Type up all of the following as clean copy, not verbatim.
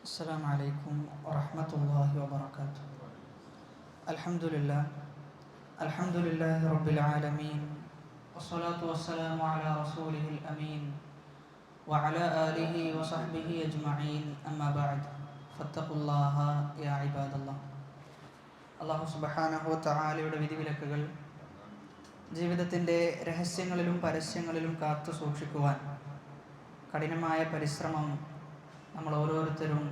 السلام عليكم ورحمة الله وبركاته. الحمد لله رب العالمين، والصلاة والسلام على رسوله الأمين وعلى آله وصحبه أجمعين، أما بعد فاتقوا الله يا عباد الله. അള്ളാഹു സുബ്ഹാനഹു വതആലയുടെ വിധിവിലക്കുകൾ ജീവിതത്തിൻ്റെ രഹസ്യങ്ങളിലും പരസ്യങ്ങളിലും കാത്തു സൂക്ഷിക്കുവാൻ കഠിനമായ പരിശ്രമം നമ്മൾ ഓരോരുത്തരും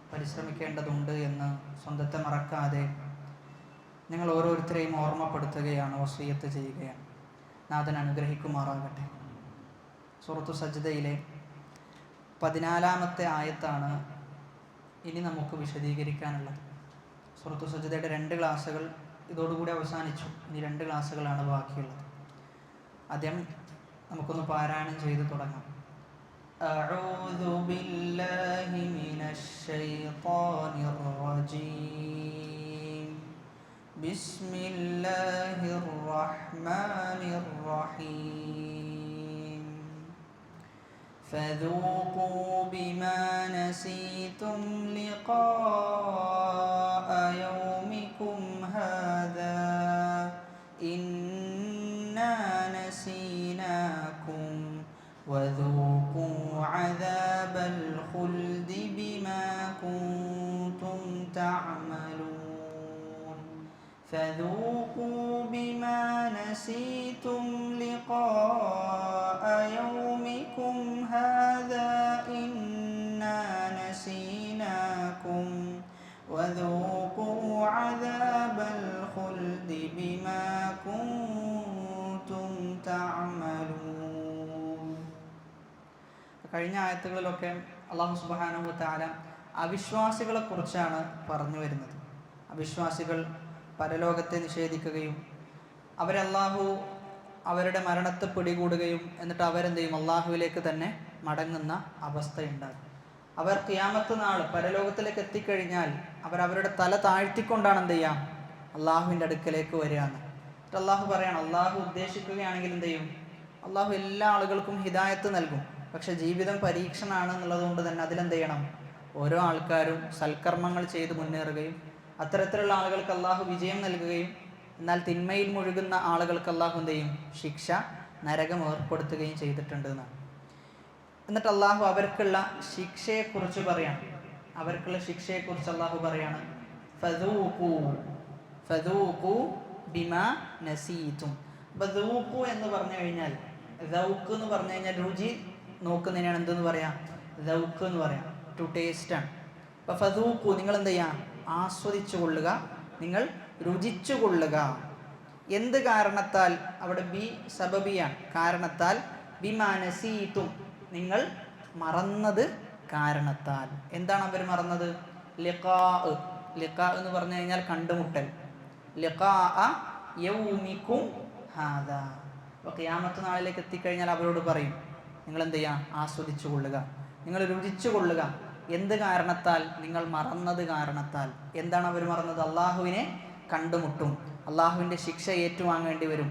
പരിശ്രമിക്കേണ്ടതുണ്ട് എന്ന് സ്വന്തത്തെ മറക്കാതെ നിങ്ങൾ ഓരോരുത്തരെയും ഓർമ്മപ്പെടുത്തുകയാണ്, വസിയ്യത്ത് ചെയ്യുകയാണ്. നാഥൻ അനുഗ്രഹിക്കുമാറാകട്ടെ. സൂറത്തു സജ്ദയിലെ 14-ാമത്തെ ആയത്താണ് ഇനി നമുക്ക് വിശദീകരിക്കാനുള്ളത്. സൂറത്തു സജ്ദയുടെ 2 ക്ലാസ്സുകൾ ഇതോടുകൂടി അവസാനിച്ചു. ഇനി 2 ക്ലാസ്സുകളാണ് ബാക്കിയുള്ളത്. ആദ്യം നമുക്കൊന്ന് പാരായണം ചെയ്ത് തുടങ്ങാം. أعوذ بالله من الشيطان الرجيم. بسم الله الرحمن الرحيم. فذوقوا بما نسيتم لقاء يومكم هذا إنا نسيناكم وذوقوا عذاب الخلد بما كنتم تعملون. فذوقوا بما نسيتم لقاء يومكم هذا إنا نسيناكم وذوقوا عذاب الخلد بما كنتم تعملون. കഴിഞ്ഞ ആയത്തുകളിലൊക്കെ അല്ലാഹു സുബ്ഹാനഹു വതആല അവിശ്വാസികളെക്കുറിച്ചാണ് പറഞ്ഞു വരുന്നത്. അവിശ്വാസികൾ പരലോകത്തെ നിഷേധിക്കുകയും അല്ലാഹു അവരുടെ മരണത്തെ പിടികൂടുകയും എന്നിട്ട് അവരെന്ത് ചെയ്യും, അല്ലാഹുവിലേക്ക് തന്നെ മടങ്ങുന്ന അവസ്ഥയുണ്ടാകും. അവർ ഖിയാമത്ത് നാൾ പരലോകത്തിലേക്ക് എത്തിക്കഴിഞ്ഞാൽ അവരുടെ തല താഴ്ത്തിക്കൊണ്ടാണ് എന്ത് ചെയ്യാം, അല്ലാഹുവിൻ്റെ അടുക്കലേക്ക് വരികയാണ്. എന്നിട്ട് അല്ലാഹു പറയാണ്, അല്ലാഹു ഉദ്ദേശിക്കുകയാണെങ്കിൽ എന്ത് ചെയ്യും, അല്ലാഹു എല്ലാ ആളുകൾക്കും ഹിദായത്ത് നൽകും. പക്ഷെ ജീവിതം പരീക്ഷണമാണ് എന്നുള്ളതുകൊണ്ട് തന്നെ അതിലെന്ത് ചെയ്യണം, ഓരോ ആൾക്കാരും സൽക്കർമ്മങ്ങൾ ചെയ്ത് മുന്നേറുകയും അത്തരത്തിലുള്ള ആളുകൾക്ക് അല്ലാഹു വിജയം നൽകുകയും എന്നാൽ തിന്മയിൽ മുഴുകുന്ന ആളുകൾക്ക് അല്ലാഹു എന്ത് ചെയ്യും, ശിക്ഷ, നരകം ഏർപ്പെടുത്തുകയും ചെയ്തിട്ടുണ്ട് എന്നാണ്. എന്നിട്ട് അല്ലാഹു അവർക്കുള്ള ശിക്ഷയെക്കുറിച്ച് പറയാണ്. അവർക്കുള്ള ശിക്ഷയെക്കുറിച്ച് അല്ലാഹു പറയാണ്, ഫദൂഖൂ ബിമാ നസീതും. അപ്പോൾ ദൂഖു എന്ന് പറഞ്ഞു കഴിഞ്ഞാൽ, ദൗഖ് എന്ന് പറഞ്ഞു കഴിഞ്ഞാൽ രുചി നോക്കുന്നതിനാണ് എന്തെന്ന് പറയാം, ദൗഖ് എന്ന് പറയാം, ടു ടേസ്റ്റ് ആണ്. അപ്പോൾ ഫദൂഖു, നിങ്ങൾ എന്ത് ചെയ്യുക, ആസ്വദിച്ചു കൊള്ളുക, നിങ്ങൾ രുചിച്ചു കൊള്ളുക. എന്ത് കാരണത്താൽ, അവിടെ ബി സബബിയാണ്, കാരണത്താൽ, ബിമാ നസീതും, നിങ്ങൾ മറന്നത് കാരണത്താൽ. എന്താണ് അവർ മറന്നത്? ലിഖാ എന്ന് പറഞ്ഞു കഴിഞ്ഞാൽ കണ്ടുമുട്ടൽ. ലിഖാ യൗമിക്കും ഹാദാ. അപ്പോൾ ഖിയാമത്ത് നാളിലേക്ക് എത്തിക്കഴിഞ്ഞാൽ അവരോട് പറയും, നിങ്ങൾ എന്ത് ചെയ്യുക, ആസ്വദിച്ചു കൊള്ളുക, നിങ്ങൾ രുചിച്ചു കൊള്ളുക. എന്ത് കാരണത്താൽ? നിങ്ങൾ മറന്നത് കാരണത്താൽ. എന്താണ് അവർ മറന്നത്? അള്ളാഹുവിനെ കണ്ടുമുട്ടും, അള്ളാഹുവിൻ്റെ ശിക്ഷ ഏറ്റുവാങ്ങേണ്ടി വരും,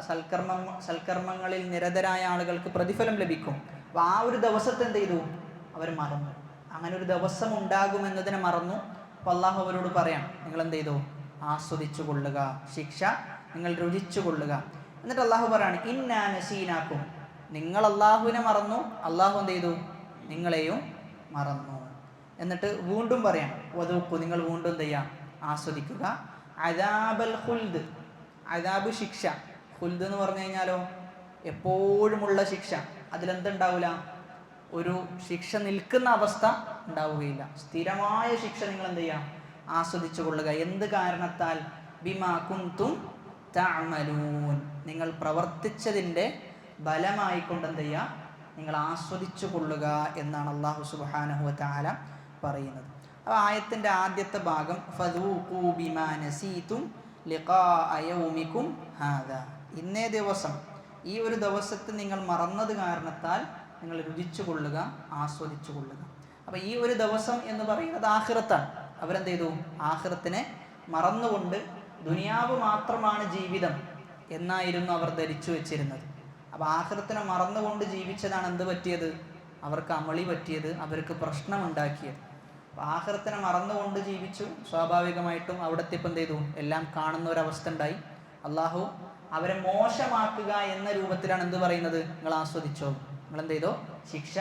സൽക്കർമ്മങ്ങളിൽ നിരതരായ ആളുകൾക്ക് പ്രതിഫലം ലഭിക്കും. അപ്പോൾ ആ ഒരു ദിവസത്തെ എന്ത് ചെയ്തു, അവർ മറന്നു. അങ്ങനെ ഒരു ദിവസം ഉണ്ടാകുമെന്നതിനെ മറന്നു. അപ്പോൾ അള്ളാഹു അവരോട് പറയാം, നിങ്ങൾ എന്ത് ചെയ്തു, ആസ്വദിച്ചു കൊള്ളുക, ശിക്ഷ നിങ്ങൾ രുചിച്ചു കൊള്ളുക. എന്നിട്ട് അള്ളാഹു പറയാണ്, ഇന്നാ നസീനാക്കും, നിങ്ങൾ അള്ളാഹുവിനെ മറന്നു, അള്ളാഹു എന്ത് ചെയ്തു, നിങ്ങളെയും മറന്നു. എന്നിട്ട് വീണ്ടും പറയാം, വദൂഖു, നിങ്ങൾ വീണ്ടും എന്ത് ചെയ്യാം, ആസ്വദിക്കുക, അദാബൽ ഖുൽദ്, അദാബ് ശിക്ഷ. ഖുൽദ് എന്ന് പറഞ്ഞു കഴിഞ്ഞാലോ എപ്പോഴുമുള്ള ശിക്ഷ. അതിലെന്തുണ്ടാവില്ല, ഒരു ശിക്ഷ നിൽക്കുന്ന അവസ്ഥ ഉണ്ടാവുകയില്ല. സ്ഥിരമായ ശിക്ഷ നിങ്ങൾ എന്ത് ചെയ്യാം, ആസ്വദിച്ചു കൊള്ളുക. എന്ത് കാരണത്താൽ? ബിമാ കുന്തും തഅമലൂൻ, നിങ്ങൾ പ്രവർത്തിച്ചതിൻ്റെ ബലമായിക്കൊണ്ട് എന്ത് ചെയ്യുക, നിങ്ങൾ ആസ്വദിച്ചു കൊള്ളുക എന്നാണ് അല്ലാഹു സുബ്ഹാനഹു വതആല പറയുന്നത്. അപ്പോൾ ആയത്തിൻ്റെ ആദ്യത്തെ ഭാഗം ഫദൂഖൂ ബിമാ നസീതും ലിഖാഅ യൗമിക്കും ഹാദാ, ഇന്നേ ദിവസം, ഈ ഒരു ദിവസത്തെ നിങ്ങൾ മറന്നത് കാരണത്താൽ നിങ്ങൾ രുചിച്ചു കൊള്ളുക, ആസ്വദിച്ചു കൊള്ളുക. അപ്പോൾ ഈ ഒരു ദിവസം എന്ന് പറയുന്നത് ആഖിറത്താണ്. അവരെന്ത് ചെയ്തു, ആഖിറത്തിനെ മറന്നുകൊണ്ട് ദുനിയാവ് മാത്രമാണ് ജീവിതം എന്നായിരുന്നു അവർ ധരിച്ചു വെച്ചിരുന്നത്. അപ്പോൾ ആഖിറത്തിനെ മറന്നുകൊണ്ട് ജീവിച്ചതാണ് എന്ത് പറ്റിയത്, അവർക്ക് അമളി പറ്റിയത്, അവർക്ക് പ്രശ്നമുണ്ടാക്കിയത്. ആഖിറത്തിനെ മറന്നുകൊണ്ട് ജീവിച്ചു. സ്വാഭാവികമായിട്ടും അവിടുത്തെ ഇപ്പം എന്ത് ചെയ്തു, എല്ലാം കാണുന്ന ഒരവസ്ഥ ഉണ്ടായി. അള്ളാഹു അവരെ മോശമാക്കുക എന്ന രൂപത്തിലാണ് എന്ത് പറയുന്നത്, നിങ്ങൾ ആസ്വദിച്ചോ, നിങ്ങൾ എന്ത് ചെയ്തോ, ശിക്ഷ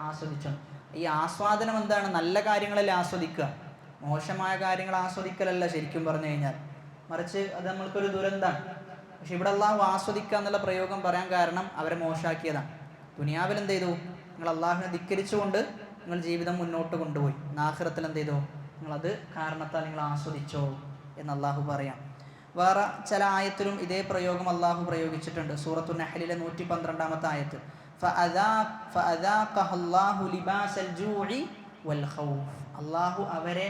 ആസ്വദിച്ചോ. ഈ ആസ്വാദനം എന്താണ്? നല്ല കാര്യങ്ങളല്ലേ ആസ്വദിക്കുക, മോശമായ കാര്യങ്ങൾ ആസ്വദിക്കലല്ല ശരിക്കും പറഞ്ഞു കഴിഞ്ഞാൽ, മറിച്ച് അത് നമ്മൾക്കൊരു ദുരന്തമാണ്. പക്ഷെ ഇവിടെ അള്ളാഹു ആസ്വദിക്കുക എന്നുള്ള പ്രയോഗം പറയാൻ കാരണം അവരെ മോശമാക്കിയതാണ്. ദുനിയാവിൽ എന്ത് ചെയ്തു, നിങ്ങൾ അള്ളാഹുവിനെ ധിക്കരിച്ചുകൊണ്ട് നിങ്ങൾ ജീവിതം മുന്നോട്ട് കൊണ്ടുപോയി. ആഖിറത്തിൽ എന്ത് ചെയ്തോ, നിങ്ങളത് കാരണത്താൽ നിങ്ങൾ ആസ്വദിച്ചോ എന്ന് അള്ളാഹു പറയാം. വേറെ ചില ആയത്തിലും ഇതേ പ്രയോഗം അള്ളാഹു പ്രയോഗിച്ചിട്ടുണ്ട്. സൂറത്തു നഹ്ലിലെ 112-ാമത്തെ ആയത്ത്, അള്ളാഹു അവരെ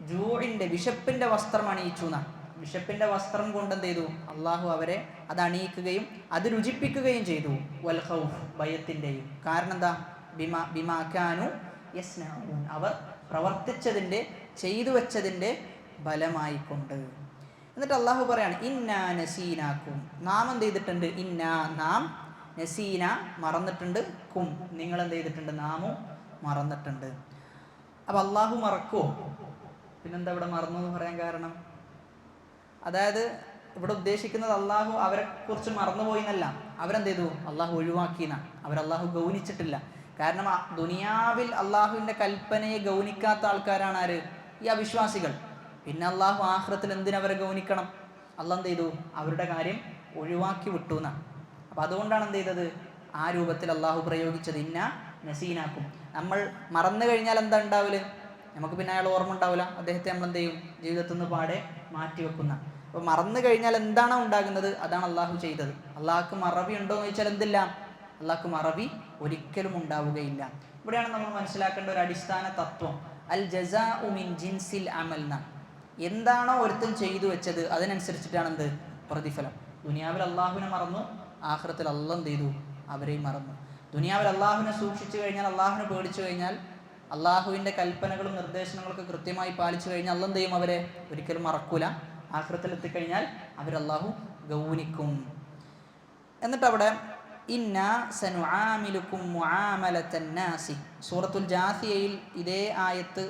ജൂഇന്റെ വിശപ്പിന്റെ വസ്ത്രം അണിയിച്ചു എന്നാണ്. വിശപ്പിന്റെ വസ്ത്രം കൊണ്ട് എന്ത് ചെയ്തു, അള്ളാഹു അവരെ അത് അണിയിക്കുകയും അത് രുചിപ്പിക്കുകയും ചെയ്തു. വൽ ഖൗഫ്, ഭയത്തിൻ്റെയും. കാരണം എന്താ, ബിമാ കാനു യസ്നഊൻ, അവർ പ്രവർത്തിച്ചതിൻ്റെ, ചെയ്തു വെച്ചതിൻ്റെ ഫലമായിക്കൊണ്ട്. എന്നിട്ട് അള്ളാഹു പറയാണ്, ഇന്നാ നസീനാക്കും, നാം എന്ത് ചെയ്തിട്ടുണ്ട്, ഇന്നാ നാം, നസീന മറന്നിട്ടുണ്ട്, കും നിങ്ങൾ എന്ത് ചെയ്തിട്ടുണ്ട്, നാമും മറന്നിട്ടുണ്ട്. അപ്പം അള്ളാഹു മറക്കുമോ? പിന്നെന്താ ഇവിടെ മറന്നു എന്ന് പറയാൻ കാരണം? അതായത് ഇവിടെ ഉദ്ദേശിക്കുന്നത് അള്ളാഹു അവരെ കുറിച്ച് മറന്നുപോയി എന്നല്ല, അവരെന്ത് ചെയ്തു, അള്ളാഹു ഒഴിവാക്കിയെന്നാണ്. അവരല്ലാഹു ഗൗനിച്ചിട്ടില്ല. കാരണം ദുനിയാവിൽ അള്ളാഹുവിൻ്റെ കൽപ്പനയെ ഗൗനിക്കാത്ത ആൾക്കാരാണ് ആര്? ഈ അവിശ്വാസികൾ. പിന്നെ അള്ളാഹു ആഖിറത്തിൽ എന്തിനവരെ ഗൗനിക്കണം? അള്ളാഹ് എന്ത് ചെയ്തു, അവരുടെ കാര്യം ഒഴിവാക്കി വിട്ടു എന്നാണ്. അപ്പം അതുകൊണ്ടാണ് എന്ത് ചെയ്തത്, ആ രൂപത്തിൽ അള്ളാഹു പ്രയോഗിച്ചത്, ഇന്ന നസീനാക്കും. നമ്മൾ മറന്നു കഴിഞ്ഞാൽ എന്താ ഉണ്ടാവില്ല, നമുക്ക് പിന്നെ അയാൾ ഓർമ്മ ഉണ്ടാവില്ല, അദ്ദേഹത്തെ നമ്മൾ എന്ത് ചെയ്യും, ജീവിതത്തിൽ നിന്ന് പാടെ മാറ്റി വെക്കുന്ന. അപ്പോൾ മറന്നു കഴിഞ്ഞാൽ എന്താണോ ഉണ്ടാകുന്നത് അതാണ് അള്ളാഹു ചെയ്തത്. അള്ളാഹ്ക്ക് മറവി ഉണ്ടോ എന്ന് ചോദിച്ചാൽ എന്തില്ല, അള്ളാഹ്ക്ക് മറവി ഒരിക്കലും ഉണ്ടാവുകയില്ല. ഇവിടെയാണ് നമ്മൾ മനസ്സിലാക്കേണ്ട ഒരു അടിസ്ഥാന തത്വം, അൽ ജസാഉ മിൻ ജിൻസിൽ അമൽ. എന്താണോ ഒരുത്തൻ ചെയ്തു വെച്ചത് അതിനനുസരിച്ചിട്ടാണ് എന്ത്, പ്രതിഫലം. ദുനിയാവിൽ അള്ളാഹുവിനെ മറന്നു, ആഖിറത്തിൽ അള്ളാഹ് എന്ത് ചെയ്തു, അവരെയും മറന്നു. ദുനിയാവിൽ അള്ളാഹുവിനെ സൂക്ഷിച്ചു കഴിഞ്ഞാൽ, അള്ളാഹുവിനെ പേടിച്ചു കഴിഞ്ഞാൽ, അള്ളാഹുവിൻ്റെ കൽപ്പനകളും നിർദ്ദേശങ്ങളൊക്കെ കൃത്യമായി പാലിച്ചു കഴിഞ്ഞാൽ അള്ളാഹ് എന്ത് ചെയ്യും, അവരെ ഒരിക്കലും മറക്കൂല. ആഖിറത്തിൽ എത്തിക്കഴിഞ്ഞാൽ അവരല്ലാഹു ഗൗനിക്കും. എന്നിട്ട് അവിടെ ഇന്നാ സനുആമിലുക്കും മുആമലത്തൻ നാസി, സൂറത്തുൽ ജാസിയയിൽ ഇതേ ആയത്ത്,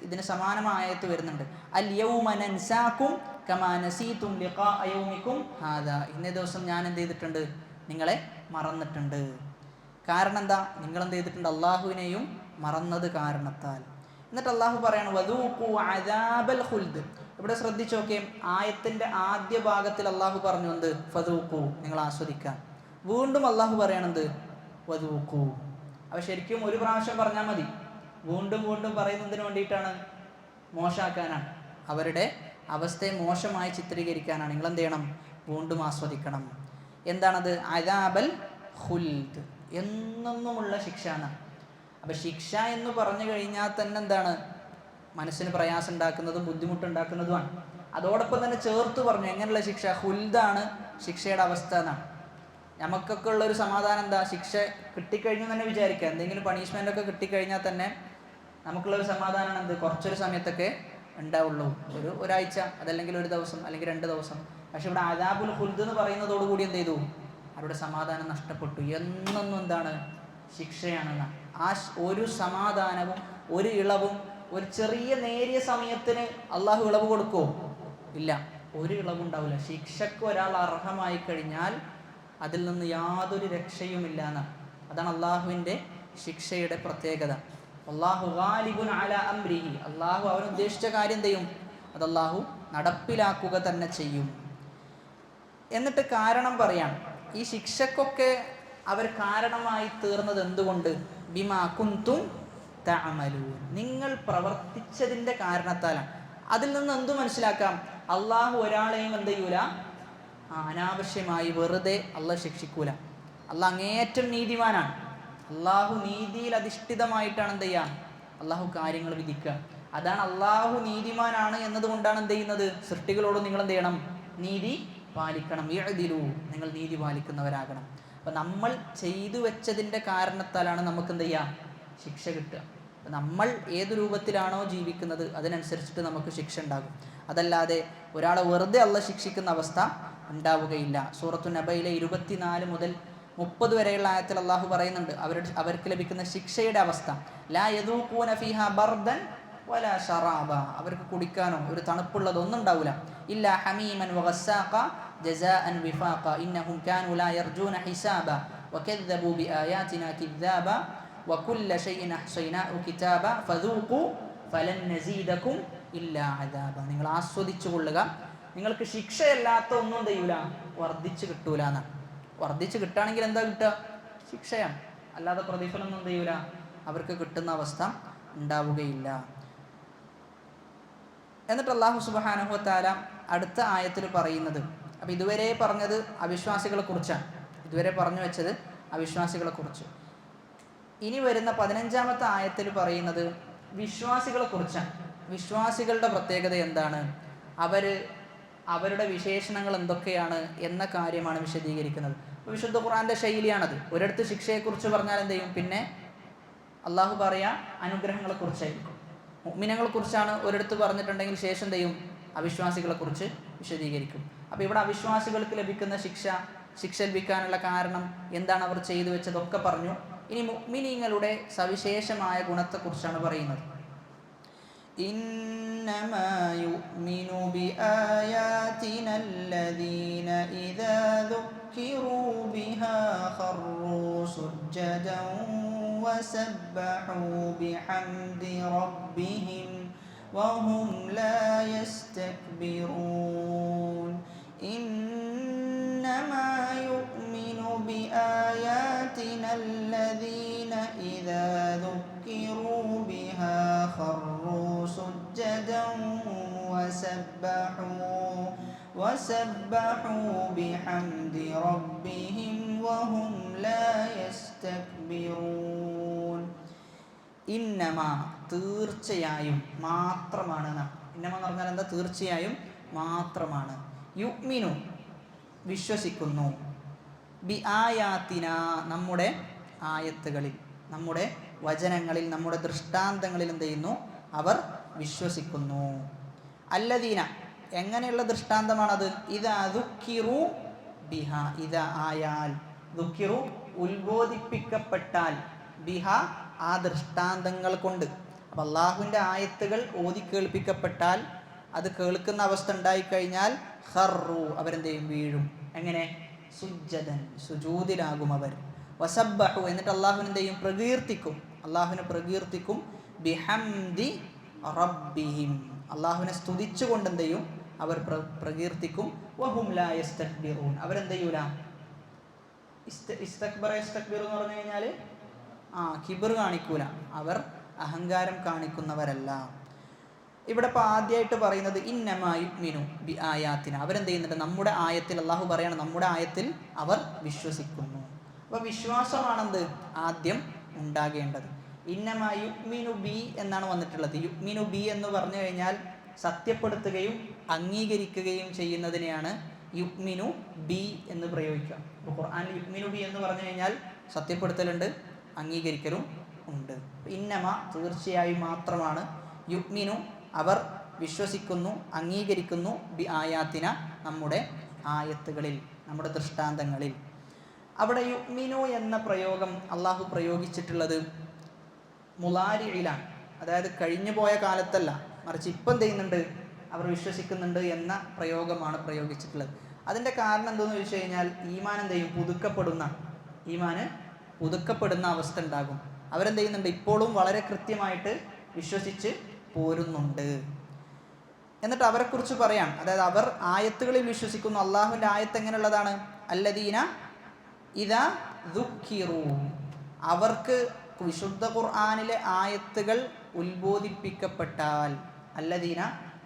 ഇതിന് സമാനമായ ആയത്ത് വരുന്നുണ്ട്. അൽ യൗമ നൻസാക്കും കമാ നസീതും ലിഖാഅ യൗമിക്കും ഹാദാ, ഇന്നേ ദിവസം ഞാൻ എന്ത് ചെയ്തിട്ടുണ്ട്, നിങ്ങളെ മറന്നിട്ടുണ്ട്. കാരണം എന്താ, നിങ്ങൾ എന്ത് ചെയ്തിട്ടുണ്ട്, അള്ളാഹുവിനെയും മറന്നത് കാരണത്താൽ. എന്നിട്ട് അള്ളാഹു പറയാണ് വദൂഖു അദാബൽ ഖുൽദ്. ഇവിടെ ശ്രദ്ധിച്ചു നോക്കിയേ, ആയത്തിന്റെ ആദ്യ ഭാഗത്തിൽ അള്ളാഹു പറഞ്ഞു എന്ത്, ഫദൂഖു, നിങ്ങൾ ആസ്വദിക്കാൻ. വീണ്ടും അള്ളാഹു പറയണത് വദൂഖു. അവ ശരിക്കും ഒരു പ്രാവശ്യം പറഞ്ഞാൽ മതി, വീണ്ടും വീണ്ടും പറയുന്നതിന് വേണ്ടിയിട്ടാണ്, മോശമാക്കാനാണ്, അവരുടെ അവസ്ഥയെ മോശമായി ചിത്രീകരിക്കാനാണ്. നിങ്ങൾ എന്ത് ചെയ്യണം, വീണ്ടും ആസ്വദിക്കണം. എന്താണത്, അദാബൽ ഖുൽദ്, എന്നെന്നുമുള്ള ശിക്ഷ എന്നാണ്. അപ്പം ശിക്ഷ എന്ന് പറഞ്ഞു കഴിഞ്ഞാൽ തന്നെ എന്താണ്, മനസ്സിന് പ്രയാസം ഉണ്ടാക്കുന്നതും ബുദ്ധിമുട്ടുണ്ടാക്കുന്നതുമാണ്. അതോടൊപ്പം തന്നെ ചേർത്ത് പറഞ്ഞു എങ്ങനെയുള്ള ശിക്ഷ, ഖുൽദാണ് ശിക്ഷയുടെ അവസ്ഥ എന്നാണ്. നമുക്കൊക്കെ ഉള്ളൊരു സമാധാനം എന്താ, ശിക്ഷ കിട്ടിക്കഴിഞ്ഞു തന്നെ വിചാരിക്കുക, എന്തെങ്കിലും പണിഷ്മെൻ്റ് ഒക്കെ കിട്ടിക്കഴിഞ്ഞാൽ തന്നെ നമുക്കുള്ളൊരു സമാധാനമാണ് എന്ത്, കുറച്ചൊരു സമയത്തൊക്കെ ഉണ്ടാവുള്ളൂ, ഒരാഴ്ച, അതല്ലെങ്കിൽ ഒരു ദിവസം, അല്ലെങ്കിൽ 2 ദിവസം. പക്ഷെ ഇവിടെ അദാബുൽ ഖുൽദ് എന്ന് പറയുന്നതോടുകൂടി എന്ത് ചെയ്തു, അവരുടെ സമാധാനം നഷ്ടപ്പെട്ടു. എന്നൊന്നും എന്താണ്, ശിക്ഷയാണെന്നാണ്. ആ ഒരു സമാധാനവും ഒരു ഇളവും, ഒരു ചെറിയ നേരിയ സമയത്തിന് അള്ളാഹു ഇളവ് കൊടുക്കുമോ? ഇല്ല, ഒരു ഇളവുണ്ടാവില്ല. ശിക്ഷക്ക് ഒരാൾ അർഹമായി കഴിഞ്ഞാൽ അതിൽ നിന്ന് യാതൊരു രക്ഷയുമില്ല എന്നാണ്. അതാണ് അള്ളാഹുവിൻ്റെ ശിക്ഷയുടെ പ്രത്യേകത. അള്ളാഹു ഗാലിബുൻ അലാ അംരിഹി, അള്ളാഹു അവൻ ഉദ്ദേശിച്ച കാര്യം ചെയ്യും, അത് അള്ളാഹു നടപ്പിലാക്കുക തന്നെ ചെയ്യും. എന്നിട്ട് കാരണം പറയാം, ഈ ശിക്ഷക്കൊക്കെ അവർ കാരണമായി തീർന്നത് എന്തുകൊണ്ട്, ബിമാ കുന്തും തഅമലൂൻ, നിങ്ങൾ പ്രവർത്തിച്ചതിൻ്റെ കാരണത്താലാണ്. അതിൽ നിന്ന് എന്തു മനസ്സിലാക്കാം, അള്ളാഹു ഒരാളെയും എന്ത് ചെയ്യൂല, അനാവശ്യമായി വെറുതെ അള്ളാഹ് ശിക്ഷിക്കൂല. അള്ളാഹ് അങ്ങേയറ്റം നീതിമാനാണ്. അള്ളാഹു നീതിയിൽ അധിഷ്ഠിതമായിട്ടാണ് എന്ത് ചെയ്യുക, അള്ളാഹു കാര്യങ്ങൾ വിധിക്കുക. അതാണ് അള്ളാഹു നീതിമാനാണ് എന്നതുകൊണ്ടാണ് എന്ത് ചെയ്യുന്നത്, സൃഷ്ടികളോട് നിങ്ങൾ എന്ത് ചെയ്യണം, നീതി പാലിക്കണം. യഅ്ദിലു, നിങ്ങൾ നീതി പാലിക്കുന്നവരാകണം. അപ്പം നമ്മൾ ചെയ്തു വെച്ചതിൻ്റെ കാരണത്താലാണ് നമുക്ക് എന്ത് ചെയ്യുക, ശിക്ഷ കിട്ടുക. അപ്പം നമ്മൾ ഏത് രൂപത്തിലാണോ ജീവിക്കുന്നത് അതിനനുസരിച്ചിട്ട് നമുക്ക് ശിക്ഷ ഉണ്ടാകും. അതല്ലാതെ ഒരാളെ വെറുതെ അള്ളാഹ് ശിക്ഷിക്കുന്ന അവസ്ഥ ഉണ്ടാവുകയില്ല. സൂറത്തു നബയിലെ 24 മുതൽ 30 വരെയുള്ള ആയത്തിൽ അള്ളാഹു പറയുന്നുണ്ട് അവർക്ക് ലഭിക്കുന്ന ശിക്ഷയുടെ അവസ്ഥ. ലാ യദൂഖൂന ഫീഹാ ബർദൻ വലാ ശറാബ, അവർക്ക് കുടിക്കാനോ ഒരു തണുപ്പുള്ളതൊന്നും ഉണ്ടാവില്ല. ഇല്ലാ ഹമീമൻ വഗസ്സാഖ ജസാഅൻ വിഫാഖ ഇന്നഹും കാനൂ ലാ യർജൂന ഹിസാബ വകദ്ദബൂ ബിആയാതിനാ കിദ്ദാബ വകുല്ല ഷൈഇൻ അഹ്സൈനാഹു കിതാബ ഫദൂഖൂ ഫലൻ നസീദകും ഇല്ലാ അദാബ. നിങ്ങൾ ആസ്വദിച്ചു കൊള്ളുക, നിങ്ങൾക്ക് ശിക്ഷയല്ലാത്ത ഒന്നും ചെയ്യൂല, വർദ്ധിച്ചു കിട്ടൂല എന്നാണ്. വർദ്ധിച്ചു കിട്ടുകയാണെങ്കിൽ എന്താ കിട്ടുക? ശിക്ഷയാണ്. അല്ലാതെ പ്രതിഫലം ഒന്നും ചെയ്യൂല, അവർക്ക് കിട്ടുന്ന അവസ്ഥ ഉണ്ടാവുകയില്ല. എന്നിട്ട് അല്ലാഹു സുബ്ഹാനഹു വ തആല അടുത്ത ആയത്തിൽ പറയുന്നത്, അപ്പോൾ ഇതുവരെ പറഞ്ഞത് അവിശ്വാസികളെ കുറിച്ചാണ്, ഇതുവരെ പറഞ്ഞു വെച്ചത് അവിശ്വാസികളെ കുറിച്ച്. ഇനി വരുന്ന 15-ാമത്തെ ആയത്തിൽ പറയുന്നത് വിശ്വാസികളെ കുറിച്ചാണ്. വിശ്വാസികളുടെ പ്രത്യേകത എന്താണ്, അവരുടെ വിശേഷണങ്ങൾ എന്തൊക്കെയാണ് എന്ന കാര്യമാണ് വിശദീകരിക്കുന്നത്. അപ്പോൾ വിശുദ്ധ ഖുർആന്റെ ശൈലിയാണത്. ഒരിടത്ത് ശിക്ഷയെക്കുറിച്ച് പറഞ്ഞാൽ എന്ത് ചെയ്യും, പിന്നെ അള്ളാഹു പറയാ അനുഗ്രഹങ്ങളെ കുറിച്ചായിരിക്കും. മുഅ്മിനങ്ങളെ കുറിച്ചാണ് ഒരിടത്ത് പറഞ്ഞിട്ടുണ്ടെങ്കിൽ ശേഷം എന്ത് ചെയ്യും, അവിശ്വാസികളെ കുറിച്ച് വിശദീകരിക്കും. അപ്പോൾ ഇവിടെ അവിശ്വാസികൾക്ക് ലഭിക്കുന്ന ശിക്ഷ ലഭിക്കാനുള്ള കാരണം എന്താണ്, അവർ ചെയ്തു വെച്ചതൊക്കെ പറഞ്ഞു. ഇനി മുഅ്മിനീങ്ങളുടെ സവിശേഷമായ ഗുണത്തെക്കുറിച്ചാണ് പറയുന്നത്. ഇന്നമാ യുഅ്മിനു ബിആയാതിനാ അല്ലദീന ഇദാ ദുക്കിറൂ ബിഹാ ഖറൂ സുജ്ജദൻ വസബ്ബഹൂ ബിഹംദി റബ്ബിഹിം വഹും ലാ യസ്തക്ബിറൂൻ. ഇന്നമാ യുഅ്മിനു ബിആയാതിനാ അല്ലദീന ഇദാ ദുക്കിറൂ ബിഹാ ഖറൂ സുജ്ജദൻ വസബ്ബഹൂ ബിഹംദി റബ്ബിഹിം വഹും ലാ യസ്തക്ബിറൂൻ. ഇന്നമ തീർച്ചയായും മാത്രമാണ്. ഇന്നമ എന്ന് പറഞ്ഞാൽ എന്താ? തീർച്ചയായും മാത്രമാണ്. യുഅ്മിനു വിശ്വസിക്കുന്നു, ബി ആയാത്തിന നമ്മുടെ ആയത്തുകളിൽ, നമ്മുടെ വചനങ്ങളിൽ, നമ്മുടെ ദൃഷ്ടാന്തങ്ങളിൽ എന്ത് ചെയ്യുന്നു? അവർ വിശ്വസിക്കുന്നു. അല്ലദീന എങ്ങനെയുള്ള ദൃഷ്ടാന്തമാണത്? ഇദാ ദുക്കിറു ബിഹ, ഇദാ ആയാൽ, ദുക്കിറു ഉത്ബോധിപ്പിക്കപ്പെട്ടാൽ, ബിഹ ആ ദൃഷ്ടാന്തങ്ങൾ കൊണ്ട്. അപ്പം അള്ളാഹുവിൻ്റെ ആയത്തുകൾ ഓതി കേൾപ്പിക്കപ്പെട്ടാൽ, അത് കേൾക്കുന്ന അവസ്ഥ ഉണ്ടായിക്കഴിഞ്ഞാൽ ഖറു അവരെന്ത് ചെയ്യും? വീഴും. എങ്ങനെ? സുജ്ജദൻ സുജൂദിലാകും അവർ. വസബ്ബഹു എന്നിട്ട് അള്ളാഹുവിനെ എന്ത് ചെയ്യും? പ്രകീർത്തിക്കും. അള്ളാഹുവിനെ പ്രകീർത്തിക്കും. ബിഹംദി റബ്ബിഹിം അള്ളാഹുവിനെ സ്തുതിച്ചുകൊണ്ട് എന്ത് ചെയ്യും? അവർ പ്രകീർത്തിക്കും. വഹും ലാ യസ്തക്ബിറൂൻ അവരെന്ത് ചെയ്യൂല? ഇസ്തക്ബറ യസ്തക്ബിറു എന്ന് പറഞ്ഞു കഴിഞ്ഞാൽ കിബർ കാണിക്കൂല, അവർ അഹങ്കാരം കാണിക്കുന്നവരല്ല. ഇവിടെ ഇപ്പോൾ ആദ്യമായിട്ട് പറയുന്നത് ഇന്നമാ യുഅ്മിനു ബി ആയാത്തിന, അവരെന്ത് ചെയ്യുന്നുണ്ട്? നമ്മുടെ ആയത്തിൽ അള്ളാഹു പറയാണ്, നമ്മുടെ ആയത്തിൽ അവർ വിശ്വസിക്കുന്നു. അപ്പോൾ വിശ്വാസമാണെന്ത് ആദ്യം ഉണ്ടാകേണ്ടത്. ഇന്നമാ യുഅ്മിനു ബി എന്നാണ് വന്നിട്ടുള്ളത്. യുഅ്മിനു ബി എന്ന് പറഞ്ഞു കഴിഞ്ഞാൽ സത്യപ്പെടുത്തുകയും അംഗീകരിക്കുകയും ചെയ്യുന്നതിനെയാണ് യുഅ്മിനു ബി എന്ന് പ്രയോഗിക്കുക. അപ്പോൾ ഖുർആനിൽ യുഅ്മിനു ബി എന്ന് പറഞ്ഞു കഴിഞ്ഞാൽ സത്യപ്പെടുത്തലുണ്ട്, അംഗീകരിക്കലും ഉണ്ട്. ഇന്നമ തീർച്ചയായും മാത്രമാണ്, യുഅ്മിനു അവർ വിശ്വസിക്കുന്നു, അംഗീകരിക്കുന്നു, ബി ആയാത്തിന നമ്മുടെ ആയത്തുകളിൽ, നമ്മുടെ ദൃഷ്ടാന്തങ്ങളിൽ. അവിടെ യുഅ്മിനു എന്ന പ്രയോഗം അള്ളാഹു പ്രയോഗിച്ചിട്ടുള്ളത് മുളാരിയിലാണ്, അതായത് കഴിഞ്ഞു പോയ കാലത്തല്ല, മറിച്ച് ഇപ്പം എന്ത് ചെയ്യുന്നുണ്ട്? അവർ വിശ്വസിക്കുന്നുണ്ട് എന്ന പ്രയോഗമാണ് പ്രയോഗിച്ചിട്ടുള്ളത്. അതിൻ്റെ കാരണം എന്തെന്ന് ചോദിച്ചു കഴിഞ്ഞാൽ ഈമാൻ എന്ത് ചെയ്യും? ഈമാന് പുതുക്കപ്പെടുന്ന അവസ്ഥ ഉണ്ടാകും. അവരെന്ത് ചെയ്യുന്നുണ്ട്? ഇപ്പോഴും വളരെ കൃത്യമായിട്ട് വിശ്വസിച്ച് പോരുന്നുണ്ട്. എന്നിട്ട് അവരെക്കുറിച്ച് പറയാം, അതായത് അവർ ആയത്തുകളിൽ വിശ്വസിക്കുന്നു. അള്ളാഹുവിൻ്റെ ആയത്ത് എങ്ങനെയുള്ളതാണ്? അല്ലദീന ഇദാ ദുക്കിറൂ അവർക്ക് വിശുദ്ധ ഖുർആനിലെ ആയത്തുകൾ ഉത്ബോധിപ്പിക്കപ്പെട്ടാൽ, അല്ലദീന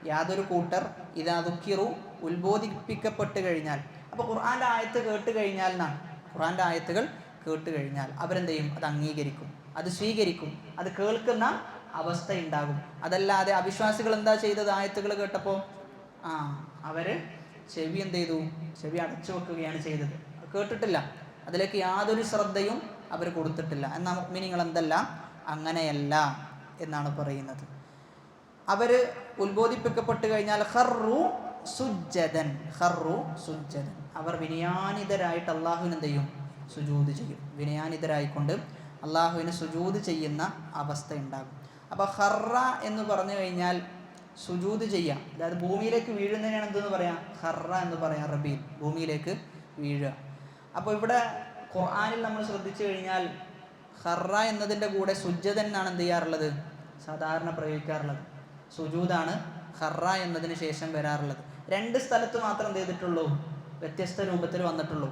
യാതൊരു കൂട്ടർ, ഇദാ ദുക്കിറു ഉത്ബോധിപ്പിക്കപ്പെട്ട് കഴിഞ്ഞാൽ. അപ്പോൾ ഖുർആൻ്റെ ആയത്ത് കേട്ട് കഴിഞ്ഞാൽ എന്നാണ്, ഖുർആൻ്റെ ആയത്തുകൾ കേട്ട് കഴിഞ്ഞാൽ അവരെന്ത് ചെയ്യും? അത് അംഗീകരിക്കും, അത് സ്വീകരിക്കും, അത് കേൾക്കുന്ന അവസ്ഥ ഉണ്ടാകും. അതല്ലാതെ അവിശ്വാസികൾ എന്താ ചെയ്തത്? ആയത്തുകൾ കേട്ടപ്പോൾ അവർ ചെവി എന്ത് ചെയ്തു? ചെവി അടച്ചു വെക്കുകയാണ് ചെയ്തത്, കേട്ടിട്ടില്ല, അതിലേക്ക് യാതൊരു ശ്രദ്ധയും അവർ കൊടുത്തിട്ടില്ല. എന്നാൽ മുഅ്മിനീങ്ങൾ എന്തല്ല, അങ്ങനെയല്ല എന്നാണ് പറയുന്നത്. അവർ ഉത്ബോധിപ്പിക്കപ്പെട്ട് കഴിഞ്ഞാൽ ഖറു സുജ്ജദൻ അവർ വിനയാനിതരായിട്ട് അള്ളാഹുവിന് എന്ത് ചെയ്യും? സുജൂദ് ചെയ്യും. വിനയാനിതരായിക്കൊണ്ട് അള്ളാഹുവിന് സുജൂദ് ചെയ്യുന്ന അവസ്ഥ ഉണ്ടാകും. അപ്പോൾ ഖറ എന്ന് പറഞ്ഞു കഴിഞ്ഞാൽ സുജൂദ് ചെയ്യാം, അതായത് ഭൂമിയിലേക്ക് വീഴുന്നതിനാണ് എന്തെന്ന് പറയാം, ഖറ എന്ന് പറയാം അറബിയിൽ, ഭൂമിയിലേക്ക് വീഴുക. അപ്പോൾ ഇവിടെ ഖുർആനിൽ നമ്മൾ ശ്രദ്ധിച്ചു കഴിഞ്ഞാൽ ഖറ എന്നതിൻ്റെ കൂടെ സുജ്ജദൻ എന്നാണ് എന്ത് ചെയ്യാറുള്ളത്, സാധാരണ പ്രയോഗിക്കാറുള്ളത്. സുജൂദാണ് ഖറ എന്നതിന് ശേഷം വരാറുള്ളത്. 2 സ്ഥലത്ത് മാത്രം എന്ത് ചെയ്തിട്ടുള്ളൂ, വ്യത്യസ്ത രൂപത്തിൽ വന്നിട്ടുള്ളൂ.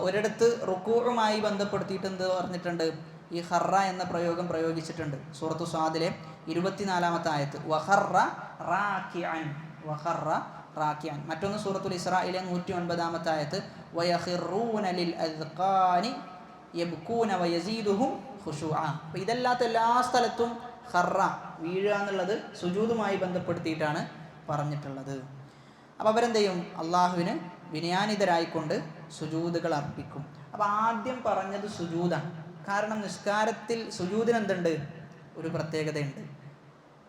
ഒരിടത്ത് റുക്കൂഉമായി ബന്ധപ്പെടുത്തിയിട്ട് എന്ത് പറഞ്ഞിട്ടുണ്ട്, ഈ ഖറ എന്ന പ്രയോഗം പ്രയോഗിച്ചിട്ടുണ്ട്. സൂറത്തു സ്വാദിലെ 24-ാമത്തെ ആയത്ത് വഖറ റാക്കിഅൻ, വഖറ റാക്കിഅൻ. മറ്റൊന്ന് സൂറത്തുൽ ഇസ്രായിലെ 109-ാമത്തെ ആയത്ത് വയഖിറൂന ലിൽ അദ്ഖാനി യബ്കൂന വയസീദുഹും ഖുശൂഅ. അപ്പോൾ ഇതല്ലാത്ത എല്ലാ സ്ഥലത്തും ഖറ വീഴുക എന്നുള്ളത് സുജൂദുമായി ബന്ധപ്പെടുത്തിയിട്ടാണ് പറഞ്ഞിട്ടുള്ളത്. അപ്പോൾ അവരെന്ത് ചെയ്യും, അള്ളാഹുവിന് വിനയാനിതരായിക്കൊണ്ട് സുജൂദുകൾ അർപ്പിക്കും. അപ്പോൾ ആദ്യം പറഞ്ഞത് സുജൂദാണ്. കാരണം നിസ്കാരത്തിൽ സുജൂദിന് എന്തുണ്ട്, ഒരു പ്രത്യേകതയുണ്ട്.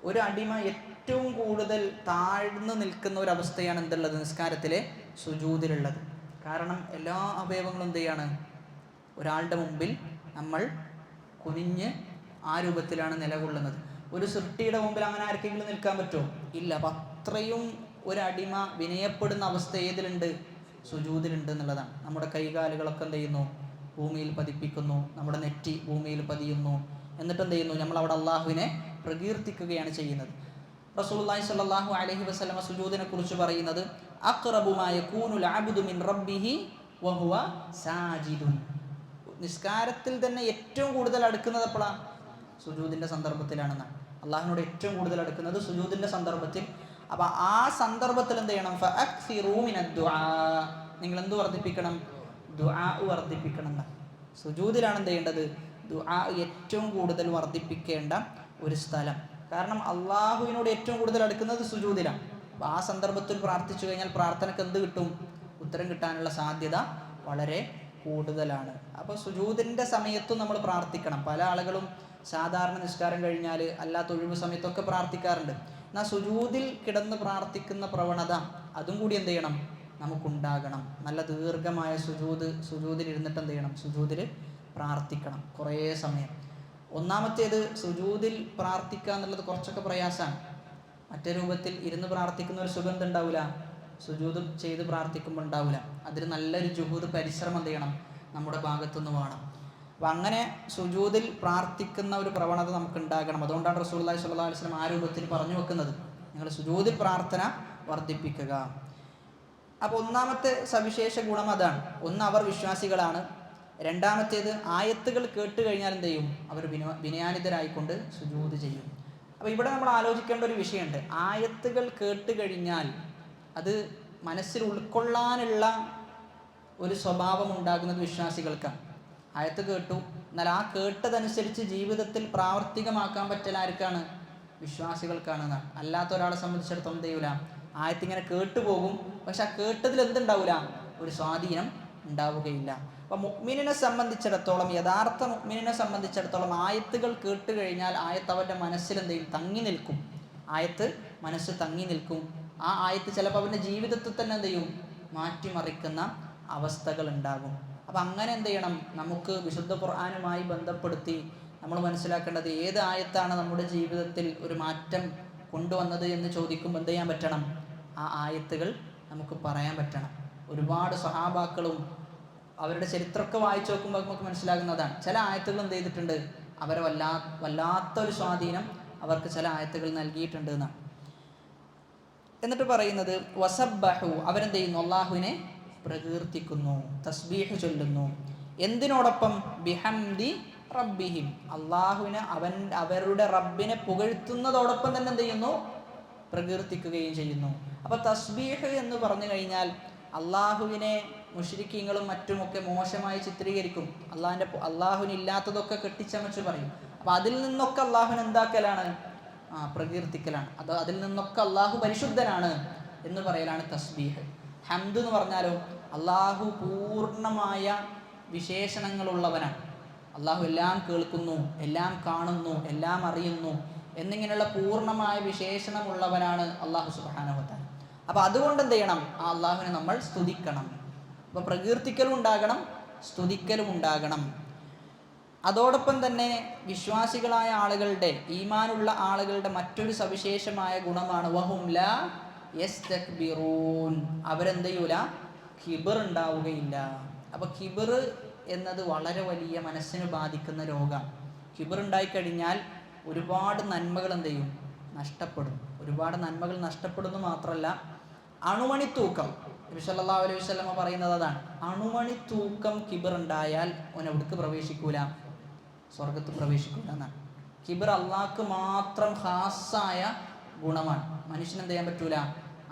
ഒരു അടിമ ഏറ്റവും കൂടുതൽ താഴ്ന്നു നിൽക്കുന്ന ഒരു അവസ്ഥയാണ് എന്തുള്ളത്, നിസ്കാരത്തിലെ സുജൂദിലുള്ളത്. കാരണം എല്ലാ അവയവങ്ങളും എന്ത് ചെയ്യാണ്, ഒരാളുടെ മുമ്പിൽ നമ്മൾ കുനിഞ്ഞ് ആ രൂപത്തിലാണ് നിലകൊള്ളുന്നത്. ഒരു സൃഷ്ടിയുടെ മുമ്പിൽ അങ്ങനെ ആർക്കെങ്കിലും നിൽക്കാൻ പറ്റുമോ? ഇല്ല. അപ്പം അത്രയും ഒരു അടിമ വിനയപ്പെടുന്ന അവസ്ഥ ഏതിലുണ്ട്, സുജൂദിലുണ്ട് എന്നുള്ളതാണ്. നമ്മുടെ കൈകാലുകളൊക്കെ എന്ത് ചെയ്യുന്നു, ഭൂമിയിൽ പതിപ്പിക്കുന്നു, നമ്മുടെ നെറ്റി ഭൂമിയിൽ പതിയുന്നു. എന്നിട്ട് എന്ത് ചെയ്യുന്നു, നമ്മൾ അവിടെ അള്ളാഹുവിനെ പ്രകീർത്തിക്കുകയാണ് ചെയ്യുന്നത്. റസൂലുള്ളാഹി സ്വല്ലല്ലാഹു അലൈഹി വസല്ലമ സുജൂദിനെ കുറിച്ച് പറയുന്നത് അഖ്റബു മാ യകൂനുൽ അബ്ദു മിൻ റബ്ബിഹി വഹുവ സാജിദുൻ. നിസ്കാരത്തിൽ തന്നെ ഏറ്റവും കൂടുതൽ അടുക്കുന്നത് എപ്പോഴാണ്, സുജൂദിൻ്റെ സന്ദർഭത്തിലാണെന്നാണ്. അള്ളാഹുവിനോട് ഏറ്റവും കൂടുതൽ അടുക്കുന്നത് സുജൂദിൻ്റെ സന്ദർഭത്തിൽ. അപ്പോൾ ആ സന്ദർഭത്തിൽ എന്ത് ചെയ്യണം, ഫഅക്സിറൂ മിനദ് ദുആ, നിങ്ങൾ എന്ത് വർദ്ധിപ്പിക്കണം, ദുആ വർദ്ധിപ്പിക്കണം എന്നാണ്. സുജൂദിലാണ് എന്ത് ചെയ്യേണ്ടത്, ദുആ ഏറ്റവും കൂടുതൽ വർദ്ധിപ്പിക്കേണ്ട ഒരു സ്ഥലം. കാരണം അള്ളാഹുവിനോട് ഏറ്റവും കൂടുതൽ അടുക്കുന്നത് സുജൂദിലാണ്. അപ്പോൾ ആ സന്ദർഭത്തിൽ പ്രാർത്ഥിച്ചു കഴിഞ്ഞാൽ പ്രാർത്ഥനയ്ക്ക് എന്ത് കിട്ടും, ഉത്തരം കിട്ടാനുള്ള സാധ്യത വളരെ കൂടുതലാണ്. അപ്പോൾ സുജൂദിൻ്റെ സമയത്തും നമ്മൾ പ്രാർത്ഥിക്കണം. പല ആളുകളും സാധാരണ നിസ്കാരം കഴിഞ്ഞാൽ അല്ലാത്ത ഒഴിവ് സമയത്തൊക്കെ പ്രാർത്ഥിക്കാറുണ്ട്. എന്നാൽ സുജൂദിൽ കിടന്ന് പ്രാർത്ഥിക്കുന്ന പ്രവണത അതും കൂടി എന്ത് ചെയ്യണം, നമുക്കുണ്ടാകണം. നല്ല ദീർഘമായ സുജൂദിൽ ഇരുന്നിട്ട് എന്ത് ചെയ്യണം, സുജൂദിൽ പ്രാർത്ഥിക്കണം കുറേ സമയം. ഒന്നാമത്തേത് സുജൂദിൽ പ്രാർത്ഥിക്കുക എന്നുള്ളത് കുറച്ചൊക്കെ പ്രയാസമാണ്. മറ്റേ രൂപത്തിൽ ഇരുന്ന് പ്രാർത്ഥിക്കുന്ന ഒരു സുഗന്ധം ഉണ്ടാവില്ല, സുജൂദ് ചെയ്ത് പ്രാർത്ഥിക്കുമ്പോൾ ഉണ്ടാവില്ല. അതിന് നല്ലൊരു ജുഹൂദ്, പരിശ്രമം എന്ത് ചെയ്യണം, നമ്മുടെ ഭാഗത്തുനിന്ന് വേണം. അപ്പം അങ്ങനെ സുജൂദിൽ പ്രാർത്ഥിക്കുന്ന ഒരു പ്രവണത നമുക്ക് ഉണ്ടാകണം. അതുകൊണ്ടാണ് റസൂലുള്ളാഹി സ്വല്ലല്ലാഹു അലൈഹി വസല്ലം ആ രൂപത്തിൽ പറഞ്ഞു വെക്കുന്നത്, നിങ്ങൾ സുജൂദിൽ പ്രാർത്ഥന വർദ്ധിപ്പിക്കുക. അപ്പോൾ ഒന്നാമത്തെ സവിശേഷ ഗുണം അതാണ്. ഒന്ന്, അവർ വിശ്വാസികളാണ്. രണ്ടാമത്തേത്, ആയത്തുകൾ കേട്ട് കഴിഞ്ഞാൽ എന്ത് ചെയ്യും, അവർ വിനയാനിതരായിക്കൊണ്ട് സുജൂദ് ചെയ്യും. അപ്പോൾ ഇവിടെ നമ്മൾ ആലോചിക്കേണ്ട ഒരു വിഷയമുണ്ട്. ആയത്തുകൾ കേട്ട് കഴിഞ്ഞാൽ അത് മനസ്സിൽ ഉൾക്കൊള്ളാനുള്ള ഒരു സ്വഭാവം ഉണ്ടാകുന്നത് വിശ്വാസികൾക്കാണ്. ആയത്ത് കേട്ടു, എന്നാൽ ആ കേട്ടതനുസരിച്ച് ജീവിതത്തിൽ പ്രാവർത്തികമാക്കാൻ പറ്റൽ ആർക്കാണ്, വിശ്വാസികൾക്കാണ് എന്നാണ്. അല്ലാത്ത ഒരാളെ സംബന്ധിച്ചിടത്തോളം എന്ത് ചെയ്യൂല, ആയത്തിങ്ങനെ കേട്ടുപോകും, പക്ഷെ ആ കേട്ടതിൽ എന്തുണ്ടാവില്ല, ഒരു സ്വാധീനം ഉണ്ടാവുകയില്ല. അപ്പം മുഅ്മിനിനെ സംബന്ധിച്ചിടത്തോളം, യഥാർത്ഥ മുഅ്മിനിനെ സംബന്ധിച്ചിടത്തോളം ആയത്തുകൾ കേട്ട് കഴിഞ്ഞാൽ ആയത്ത് അവൻ്റെ മനസ്സിൽ എന്ത് ചെയ്യും, തങ്ങി നിൽക്കും. ആയത്ത് മനസ്സ് തങ്ങി നിൽക്കും. ആ ആയത്ത് ചിലപ്പോൾ അവൻ്റെ ജീവിതത്തിൽ തന്നെ എന്ത് ചെയ്യും, മാറ്റിമറിക്കുന്ന അവസ്ഥകൾ ഉണ്ടാകും. അപ്പം അങ്ങനെ എന്ത് ചെയ്യണം, നമുക്ക് വിശുദ്ധ ഖുർആനുമായി ബന്ധപ്പെടുത്തി നമ്മൾ മനസ്സിലാക്കേണ്ടത് ഏത് ആയത്താണ് നമ്മുടെ ജീവിതത്തിൽ ഒരു മാറ്റം കൊണ്ടുവന്നത് എന്ന് ചോദിക്കുമ്പോൾ എന്ത് ചെയ്യാൻ പറ്റണം, ആ ആയത്തുകൾ നമുക്ക് പറയാൻ പറ്റണം. ഒരുപാട് സഹാബാക്കളും അവരുടെ ചരിത്രമൊക്കെ വായിച്ചു നോക്കുമ്പോൾ നമുക്ക് മനസ്സിലാകുന്നതാണ്. ചില ആയത്തുകൾ എന്ത് ചെയ്തിട്ടുണ്ട്, അവരെ വല്ലാത്തൊരു സ്വാധീനം അവർക്ക് ചില ആയത്തുകൾ നൽകിയിട്ടുണ്ട് എന്നാണ്. എന്നിട്ട് പറയുന്നത് വസബ്ബഹു, അവരെന്ത് ചെയ്യുന്നു, അള്ളാഹുവിനെ പ്രകീർത്തിക്കുന്നു, തസ്ബീഹ് ചൊല്ലുന്നു. എന്തിനോടൊപ്പം, ബിഹംദി റബ്ബിഹിം, അള്ളാഹുവിനെ അവരുടെ റബ്ബിനെ പുകഴ്ത്തുന്നതോടൊപ്പം തന്നെ എന്ത് ചെയ്യുന്നു, പ്രകീർത്തിക്കുകയും ചെയ്യുന്നു. അപ്പോൾ തസ്ബീഹ് എന്ന് പറഞ്ഞു കഴിഞ്ഞാൽ അള്ളാഹുവിനെ മുശ്രിക്കീങ്ങളും മറ്റുമൊക്കെ മോശമായി ചിത്രീകരിക്കും. അള്ളാഹുവിന് ഇല്ലാത്തതൊക്കെ കെട്ടിച്ചമച്ച് പറയും. അപ്പോൾ അതിൽ നിന്നൊക്കെ അള്ളാഹുവിനെ എന്താക്കലാണ്, പ്രകീർത്തിക്കലാണ്. അതിൽ നിന്നൊക്കെ അള്ളാഹു പരിശുദ്ധനാണ് എന്ന് പറയലാണ് തസ്ബീഹ്. ഹംദ് എന്ന് പറഞ്ഞാലോ, അള്ളാഹു പൂർണ്ണമായ വിശേഷണങ്ങളുള്ളവനാണ്. അള്ളാഹു എല്ലാം കേൾക്കുന്നു, എല്ലാം കാണുന്നു, എല്ലാം അറിയുന്നു എന്നിങ്ങനെയുള്ള പൂർണ്ണമായ വിശേഷണമുള്ളവനാണ് അള്ളാഹു സുബ്ഹാനഹു വ തആല. അപ്പോൾ അതുകൊണ്ട് എന്ത് ചെയ്യണം, ആ അള്ളാഹുവിനെ നമ്മൾ സ്തുതിക്കണം. അപ്പോൾ പ്രകീർത്തിക്കലും ഉണ്ടാകണം, സ്തുതിക്കലും ഉണ്ടാകണം. അതോടൊപ്പം തന്നെ വിശ്വാസികളായ ആളുകളുടെ, ഈമാനുള്ള ആളുകളുടെ മറ്റൊരു സവിശേഷമായ ഗുണമാണ് വഹും ലാ യസ്തക്ബിറൂൻ, അവരെന്ത് ചെയ്യൂല, കിബർ ഉണ്ടാവുകയില്ല. അപ്പോൾ കിബർ എന്നത് വളരെ വലിയ മനസ്സിന് ബാധിക്കുന്ന രോഗമാണ്. കിബർ ഉണ്ടായിക്കഴിഞ്ഞാൽ ഒരുപാട് നന്മകൾ എന്ത് ചെയ്യും, നഷ്ടപ്പെടും. ഒരുപാട് നന്മകൾ നഷ്ടപ്പെടുന്നു മാത്രമല്ല, അണുമണിത്തൂക്കം, നബി സല്ലല്ലാഹു അലൈഹി വസല്ലമ പറയുന്നത് അതാണ്, അണുമണിത്തൂക്കം കിബർ ഉണ്ടായാൽ ഓൻ എവിടേക്ക് പ്രവേശിക്കൂല, സ്വർഗത്ത് പ്രവേശിക്കൂല എന്നാണ്. കിബർ അള്ളാഹ്ക്ക് മാത്രം ഖാസായ ഗുണമാണ്. മനുഷ്യന് എന്ത് ചെയ്യാൻ പറ്റൂല,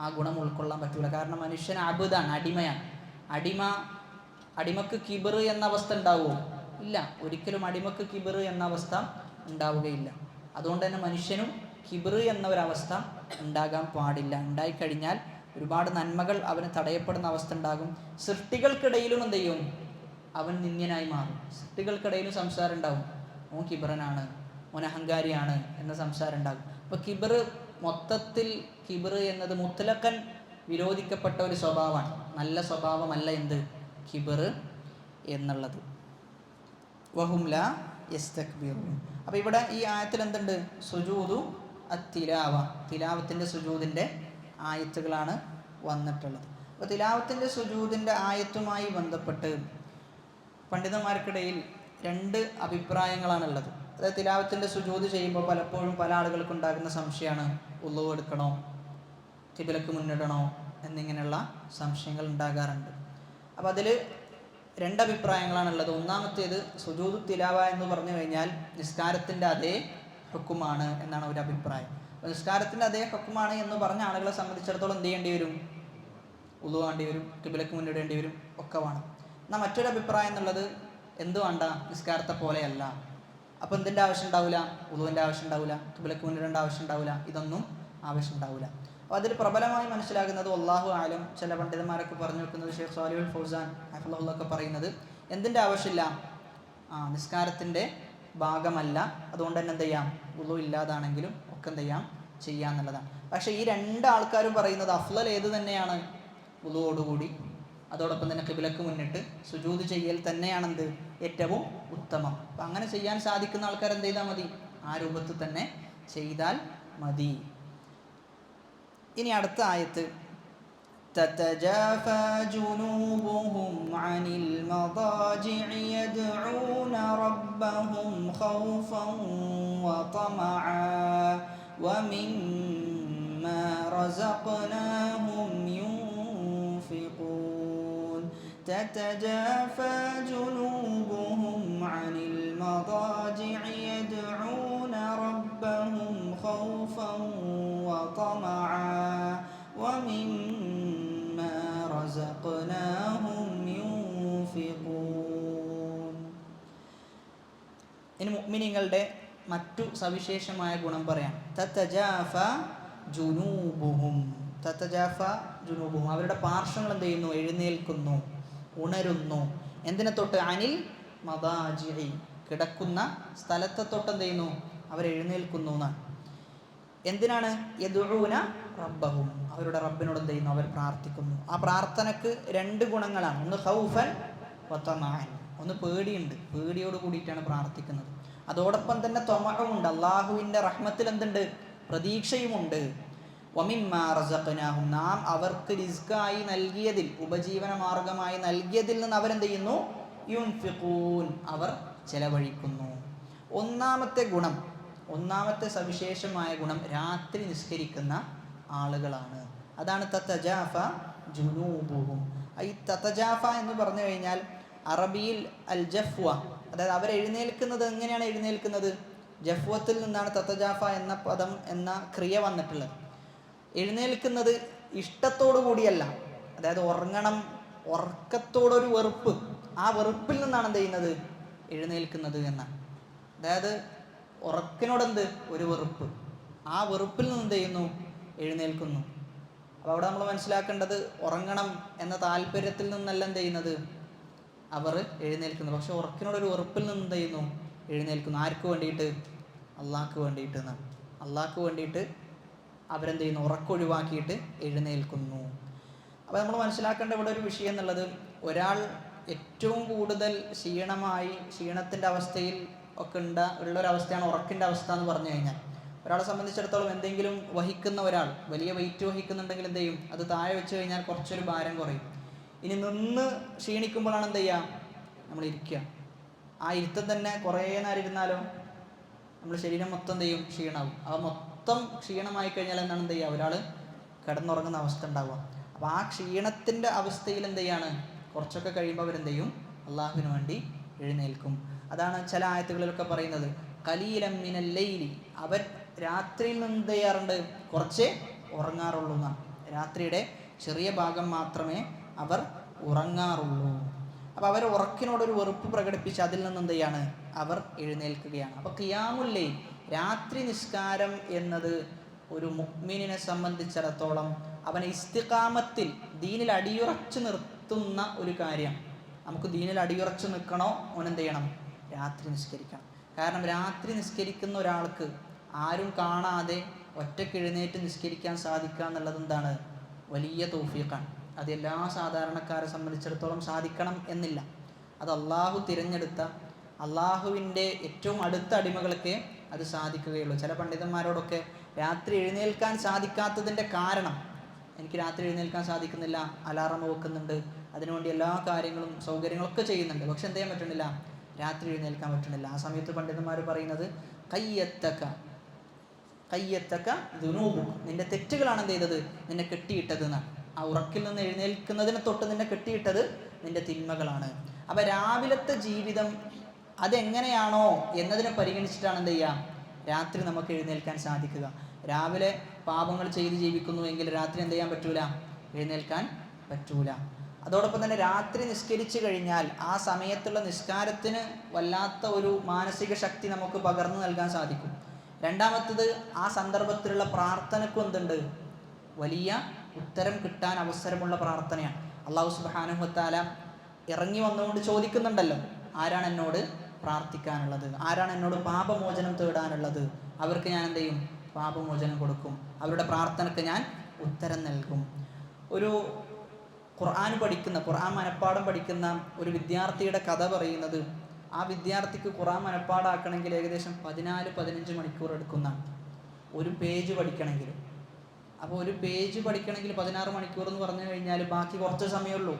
ആ ഗുണം ഉൾക്കൊള്ളാൻ പറ്റൂല. കാരണം മനുഷ്യൻ അബ്ദാണ്, അടിമയാണ്. അടിമക്ക് കിബർ എന്ന അവസ്ഥ ഉണ്ടാവുമോ? ഇല്ല, ഒരിക്കലും അടിമക്ക് കിബർ എന്ന അവസ്ഥ ഉണ്ടാവുകയില്ല. അതുകൊണ്ട് തന്നെ മനുഷ്യനും കിബർ എന്ന ഒരവസ്ഥ ഉണ്ടാകാൻ പാടില്ല. ഉണ്ടായിക്കഴിഞ്ഞാൽ ഒരുപാട് നന്മകൾ അവന് തടയപ്പെടുന്ന അവസ്ഥ ഉണ്ടാകും. സൃഷ്ടികൾക്കിടയിലും എന്ത് ചെയ്യും, അവൻ നിന്ദ്യനായി മാറും. സൃഷ്ടികൾക്കിടയിലും സംസാരം ഉണ്ടാകും, ഓൻ കിബറനാണ്, ഓൻ അഹങ്കാരിയാണ് എന്ന സംസാരം ഉണ്ടാകും. അപ്പോൾ കിബർ മൊത്തത്തിൽ, കിബർ എന്നത് മുത്തലക്കൻ വിരോധിക്കപ്പെട്ട ഒരു സ്വഭാവമാണ്. നല്ല സ്വഭാവമല്ല എന്ത്, കിബർ എന്നുള്ളത്. വഹും ലാ യസ്തക്ബിറൂൻ. അപ്പോൾ ഇവിടെ ഈ ആയത്തിൽ എന്തുണ്ട്, സുജൂദു അത്തിലാവ, തിലാവത്തിൻ്റെ സുജൂദിൻ്റെ ആയത്തുകളാണ് വന്നിട്ടുള്ളത്. അപ്പോൾ തിലാവത്തിൻ്റെ സുജൂദിൻ്റെ ആയത്തുമായി ബന്ധപ്പെട്ട് പണ്ഡിതന്മാർക്കിടയിൽ രണ്ട് അഭിപ്രായങ്ങളാണുള്ളത്. അതായത് തിലാവത്തിൻ്റെ സുജൂദ് ചെയ്യുമ്പോൾ പലപ്പോഴും പല ആളുകൾക്കും ഉണ്ടാകുന്ന സംശയമാണ്, ഉളൂ എടുക്കണോ, ഖിബലക്ക് മുന്നിടണോ എന്നിങ്ങനെയുള്ള സംശയങ്ങൾ ഉണ്ടാകാറുണ്ട്. അപ്പോൾ അതിൽ രണ്ടഭിപ്രായങ്ങളാണുള്ളത്. ഒന്നാമത്തേത്, സുജൂദു തിലാവ എന്ന് പറഞ്ഞു കഴിഞ്ഞാൽ നിസ്കാരത്തിൻ്റെ അതേ ഹുക്കുമാണ് എന്നാണ് ഒരു അഭിപ്രായം. അപ്പോൾ നിസ്കാരത്തിൻ്റെ അതേ ഹുക്കുമാണ് എന്ന് പറഞ്ഞ ആളുകളെ സംബന്ധിച്ചിടത്തോളം എന്ത് ചെയ്യേണ്ടി വരും, ഉളൂ വേണ്ടി വരും, ഖിബലക്ക് മുന്നിടേണ്ടി വരും, ഒക്കെ വേണം. എന്നാൽ മറ്റൊരു അഭിപ്രായം എന്നുള്ളത്, എന്ത് വേണ്ട, നിസ്കാരത്തെ പോലെയല്ല. അപ്പോൾ എന്തിൻ്റെ ആവശ്യം ഉണ്ടാവില്ല, ഉളുവിൻ്റെ ആവശ്യം ഉണ്ടാവില്ല, ഖിബലക്ക് മുന്നിടേണ്ട ആവശ്യം ഉണ്ടാവില്ല, ഇതൊന്നും ആവശ്യം ഉണ്ടാവില്ല. അപ്പോൾ അതിൽ പ്രബലമായി മനസ്സിലാകുന്നത് അല്ലാഹു ആലം, ചില പണ്ഡിതന്മാരൊക്കെ പറഞ്ഞു വെക്കുന്നത്, ഷെയ്ഖ് സ്വാലിഹുൽ ഫൗസാൻ ഹഫിളഹുല്ലാ ഒക്കെ പറയുന്നത്, എന്തിൻ്റെ ആവശ്യമില്ല, നിസ്കാരത്തിൻ്റെ ഭാഗമല്ല, അതുകൊണ്ട് തന്നെ എന്ത് ചെയ്യാം, ഉളു ഇല്ലാതാണെങ്കിലും ഒക്കെ എന്ത് ചെയ്യാം, ചെയ്യാന്നുള്ളതാണ്. പക്ഷേ ഈ രണ്ട് ആൾക്കാരും പറയുന്നത് അഫ്ളൽ ഏത് തന്നെയാണ്, ഉളുവോടുകൂടി അതോടൊപ്പം തന്നെ ഖിബലക്ക് മുന്നിട്ട് സുജൂദ് ചെയ്യൽ തന്നെയാണെന്ത്, ഏറ്റവും ഉത്തമം. അപ്പം അങ്ങനെ ചെയ്യാൻ സാധിക്കുന്ന ആൾക്കാർ എന്ത് ചെയ്താൽ മതി, ആ രൂപത്തിൽ തന്നെ ചെയ്താൽ മതി. ഇനി അടുത്ത ആയത്ത്, തതജാഫാ ജുനൂബുഹും അനിൽ മദാജിഇ യദ്ഊന റബ്ബഹും ഖൗഫൻ വതമഅ വമിമ്മാ റസഖ്നാഹും യുൻഫിഖൂൻ. തതജാഫാ ജുനൂബുഹും അനിൽ മദാജിഇ യദ്ഊന റബ്ബഹും ഖൗഫൻ വതമഅ വമിമ്മാ റസഖ്നാഹും യുൻഫിഖൂൻ. ഇനി മുഅ്മിനീങ്ങളുടെ മറ്റു സവിശേഷമായ ഗുണം പറയാം. തതജാഫാ ജുനൂബുഹും, തതജാഫാ ജുനൂബുഹും, അവരുടെ പാർശ്വങ്ങൾ എന്ത് ചെയ്യുന്നു, എഴുന്നേൽക്കുന്നു, ഉണരുന്നു. എന്തിനെ തൊട്ട്, അനിൽ മദാജിഇ, കിടക്കുന്ന സ്ഥലത്തെ തൊട്ട് എന്ത് ചെയ്യുന്നു, അവർ എഴുന്നേൽക്കുന്നു എന്നാണ്. എന്തിനാണ്, യദ്ഊന റബ്ബഹും, അവരുടെ റബ്ബിനോട് എന്ത് ചെയ്യുന്നു, അവർ പ്രാർത്ഥിക്കുന്നു. ആ പ്രാർത്ഥനക്ക് രണ്ട് ഗുണങ്ങളാണ്, ഒന്ന് ഖൗഫൻ വതമഅൻ, ഒന്ന് പേടിയുണ്ട്, പേടിയോട് കൂടിയിട്ടാണ് പ്രാർത്ഥിക്കുന്നത്. അതോടൊപ്പം തന്നെ ത്വമഉണ്ട്, അള്ളാഹുവിൻ്റെ റഹ്മത്തിൽ എന്തുണ്ട്, പ്രതീക്ഷയുമുണ്ട്. വമിമ്മാ റസഖ്നാഹും, നാം അവർക്ക് റിസ്കായി നൽകിയതിൽ, ഉപജീവന മാർഗമായി നൽകിയതിൽ നിന്ന് അവരെന്ത് ചെയ്യുന്നു, യുൻഫിഖൂൻ, അവർ ചെലവഴിക്കുന്നു. ഒന്നാമത്തെ ഗുണം, ഒന്നാമത്തെ സവിശേഷമായ ഗുണം രാത്രി നിസ്കരിക്കുന്ന ആളുകളാണ്. അതാണ് തതജാഫാ ജുനൂബുഹും. ഈ തതജാഫ എന്ന് പറഞ്ഞു കഴിഞ്ഞാൽ അറബിയിൽ അൽ ജഫ്വ, അതായത് അവരെഴുന്നേൽക്കുന്നത് എങ്ങനെയാണ് എഴുന്നേൽക്കുന്നത്, ജഫ്വത്തിൽ നിന്നാണ് തതജാഫ എന്ന പദം, എന്ന ക്രിയ വന്നിട്ടുള്ളത്. എഴുന്നേൽക്കുന്നത് ഇഷ്ടത്തോടു കൂടിയല്ല, അതായത് ഉറങ്ങണം, ഉറക്കത്തോടൊരു വെറുപ്പ്, ആ വെറുപ്പിൽ നിന്നാണ് എന്ത് ചെയ്യുന്നത്, എഴുന്നേൽക്കുന്നത് എന്നാണ്. അതായത് ഉറക്കിനോടെന്ത്, ഒരു വെറുപ്പ്, ആ വെറുപ്പിൽ നിന്ന് എന്ത് ചെയ്യുന്നു, എഴുന്നേൽക്കുന്നു. അപ്പോൾ അവിടെ നമ്മൾ മനസ്സിലാക്കേണ്ടത്, ഉറങ്ങണം എന്ന താല്പര്യത്തിൽ നിന്നല്ല എന്ത് ചെയ്യുന്നത്, അവർ എഴുന്നേൽക്കുന്നു. പക്ഷെ ഉറക്കിനോടൊരു വെറുപ്പിൽ നിന്ന് എന്ത് ചെയ്യുന്നു, എഴുന്നേൽക്കുന്നു. ആർക്ക് വേണ്ടിയിട്ട്, അള്ളാഹ്ക്ക് വേണ്ടിയിട്ട് എന്നാണ്. അള്ളാഹ്ക്ക് വേണ്ടിയിട്ട് അവരെന്ത് ചെയ്യുന്നു, ഉറക്കൊഴിവാക്കിയിട്ട് എഴുന്നേൽക്കുന്നു. അപ്പോൾ നമ്മൾ മനസ്സിലാക്കേണ്ട ഇവിടെ ഒരു വിഷയം എന്നുള്ളത്, ഒരാൾ ഏറ്റവും കൂടുതൽ ക്ഷീണത്തിൻ്റെ അവസ്ഥയിൽ ഒക്കെ ഉള്ളൊരവസ്ഥയാണ് ഉറക്കിൻ്റെ അവസ്ഥ എന്ന് പറഞ്ഞു കഴിഞ്ഞാൽ. ഒരാളെ സംബന്ധിച്ചിടത്തോളം എന്തെങ്കിലും വഹിക്കുന്ന ഒരാൾ വലിയ വെയിറ്റ് വഹിക്കുന്നുണ്ടെങ്കിൽ എന്ത് ചെയ്യും, അത് താഴെ വെച്ച് കഴിഞ്ഞാൽ കുറച്ചൊരു ഭാരം കുറയും. ഇനി നിന്ന് ക്ഷീണിക്കുമ്പോഴാണ് എന്ത് ചെയ്യുക, നമ്മൾ ഇരിക്കുക. ആ ഇരുത്തം തന്നെ കുറേ നേരം ഇരുന്നാലോ നമ്മൾ ശരീരം മൊത്തം എന്ത് ചെയ്യും, ക്ഷീണമാവും. ആ മൊത്തം ക്ഷീണമായി കഴിഞ്ഞാൽ എന്താണ് എന്ത് ചെയ്യുക, ഒരാൾ കിടന്നുറങ്ങുന്ന അവസ്ഥ ഉണ്ടാവുക. അപ്പോൾ ആ ക്ഷീണത്തിൻ്റെ അവസ്ഥയിൽ എന്ത് ചെയ്യാണ്, കുറച്ചൊക്കെ കഴിയുമ്പോൾ അവരെന്ത് ചെയ്യും, അള്ളാഹുവിന് വേണ്ടി എഴുന്നേൽക്കും. അതാണ് ചില ആയത്തുകളിലൊക്കെ പറയുന്നത്, ഖലീലൻ മിനൽ ലൈലി, അവർ രാത്രിയിൽ നിന്ന് എന്ത് ചെയ്യാറുണ്ട്, കുറച്ചേ ഉറങ്ങാറുള്ളൂ എന്നാണ്. രാത്രിയുടെ ചെറിയ ഭാഗം മാത്രമേ അവർ ഉറങ്ങാറുള്ളൂ. അപ്പോൾ അവർ ഉറക്കിനോടൊരു വെറുപ്പ് പ്രകടിപ്പിച്ച് അതിൽ നിന്ന് എന്ത് ചെയ്യാണ്, അവർ എഴുന്നേൽക്കുകയാണ്. അപ്പോൾ ഖിയാമുൽ ലൈൽ, രാത്രി നിസ്കാരം എന്നത് ഒരു മുഅ്മിനിനെ സംബന്ധിച്ചിടത്തോളം അവനെ ഇസ്തിഖാമത്തിൽ ദീനിൽ അടിയുറച്ച് നിർത്തുന്ന ഒരു കാര്യം. നമുക്ക് ദീനിൽ അടിയുറച്ച് നിൽക്കണോ, അവനെന്ത് ചെയ്യണം, രാത്രി നിസ്കരിക്കണം. കാരണം രാത്രി നിസ്കരിക്കുന്ന ഒരാൾക്ക് ആരും കാണാതെ ഒറ്റയ്ക്ക് എഴുന്നേറ്റ് നിസ്കരിക്കാൻ സാധിക്കുക എന്നുള്ളത് എന്താണ്, വലിയ തൗഫീഖാണ്. അത് എല്ലാ സാധാരണക്കാരെ സംബന്ധിച്ചിടത്തോളം സാധിക്കണം എന്നില്ല. അത് അള്ളാഹു തിരഞ്ഞെടുത്ത അള്ളാഹുവിൻ്റെ ഏറ്റവും അടുത്ത അടിമകൾക്ക് അത് സാധിക്കുകയുള്ളൂ. ചില പണ്ഡിതന്മാരോടൊക്കെ രാത്രി എഴുന്നേൽക്കാൻ സാധിക്കാത്തതിൻ്റെ കാരണം, എനിക്ക് രാത്രി എഴുന്നേൽക്കാൻ സാധിക്കുന്നില്ല, അലാറം വെക്കുന്നുണ്ട്, അതിനുവേണ്ടി എല്ലാ കാര്യങ്ങളും സൗകര്യങ്ങളൊക്കെ ചെയ്യുന്നുണ്ട്, പക്ഷെ എന്ത് ചെയ്യാൻ പറ്റുന്നില്ല, രാത്രി എഴുന്നേൽക്കാൻ പറ്റുന്നില്ല. ആ സമയത്ത് പണ്ഡിതന്മാർ പറയുന്നത് കയ്യത്തക്ക ദുനൂബു, നിന്റെ തെറ്റുകളാണ് എന്ത് ചെയ്തത്, നിന്നെ കെട്ടിയിട്ടത് എന്നാണ്. ആ ഉറക്കിൽ നിന്ന് എഴുന്നേൽക്കുന്നതിനെ തൊട്ട് നിന്നെ കെട്ടിയിട്ടത് നിന്റെ തിന്മകളാണ്. അപ്പം രാവിലത്തെ ജീവിതം അതെങ്ങനെയാണോ എന്നതിനെ പരിഗണിച്ചിട്ടാണ് എന്ത് ചെയ്യുക, രാത്രി നമുക്ക് എഴുന്നേൽക്കാൻ സാധിക്കുക. രാവിലെ പാപങ്ങൾ ചെയ്ത് ജീവിക്കുന്നു എങ്കിൽ രാത്രി എന്ത് ചെയ്യാൻ പറ്റൂല, എഴുന്നേൽക്കാൻ പറ്റൂല. അതോടൊപ്പം തന്നെ രാത്രി നിസ്കരിച്ചു കഴിഞ്ഞാൽ ആ സമയത്തുള്ള നിസ്കാരത്തിന് വല്ലാത്ത ഒരു മാനസിക ശക്തി നമുക്ക് പകർന്നു നൽകാൻ സാധിക്കും. രണ്ടാമത്തത്, ആ സന്ദർഭത്തിലുള്ള പ്രാർത്ഥനയ്ക്കും എന്തുണ്ട്, വലിയ ഉത്തരം കിട്ടാൻ അവസരമുള്ള പ്രാർത്ഥനയാണ്. അള്ളാഹു സുബ്ഹാനഹു വ തആല ഇറങ്ങി വന്നുകൊണ്ട് ചോദിക്കുന്നുണ്ടല്ലോ, ആരാണ് എന്നോട് പ്രാർത്ഥിക്കാനുള്ളത്, ആരാണ് എന്നോട് പാപമോചനം തേടാനുള്ളത്, അവർക്ക് ഞാൻ എന്ത് ചെയ്യും, പാപമോചനം കൊടുക്കും, അവരുടെ പ്രാർത്ഥനയ്ക്ക് ഞാൻ ഉത്തരം നൽകും. ഒരു ഖുർആൻ മനപ്പാഠം പഠിക്കുന്ന ഒരു വിദ്യാർത്ഥിയുടെ കഥ പറയുന്നത്, ആ വിദ്യാർത്ഥിക്ക് ഖുർആൻ മനപ്പാടാക്കണമെങ്കിൽ ഏകദേശം 14-15 മണിക്കൂർ എടുക്കുന്ന ഒരു പേജ് പഠിക്കണമെങ്കിൽ. അപ്പോൾ ഒരു പേജ് പഠിക്കണമെങ്കിൽ 16 മണിക്കൂർ എന്ന് പറഞ്ഞു കഴിഞ്ഞാൽ ബാക്കി കുറച്ച് സമയമുള്ളൂ.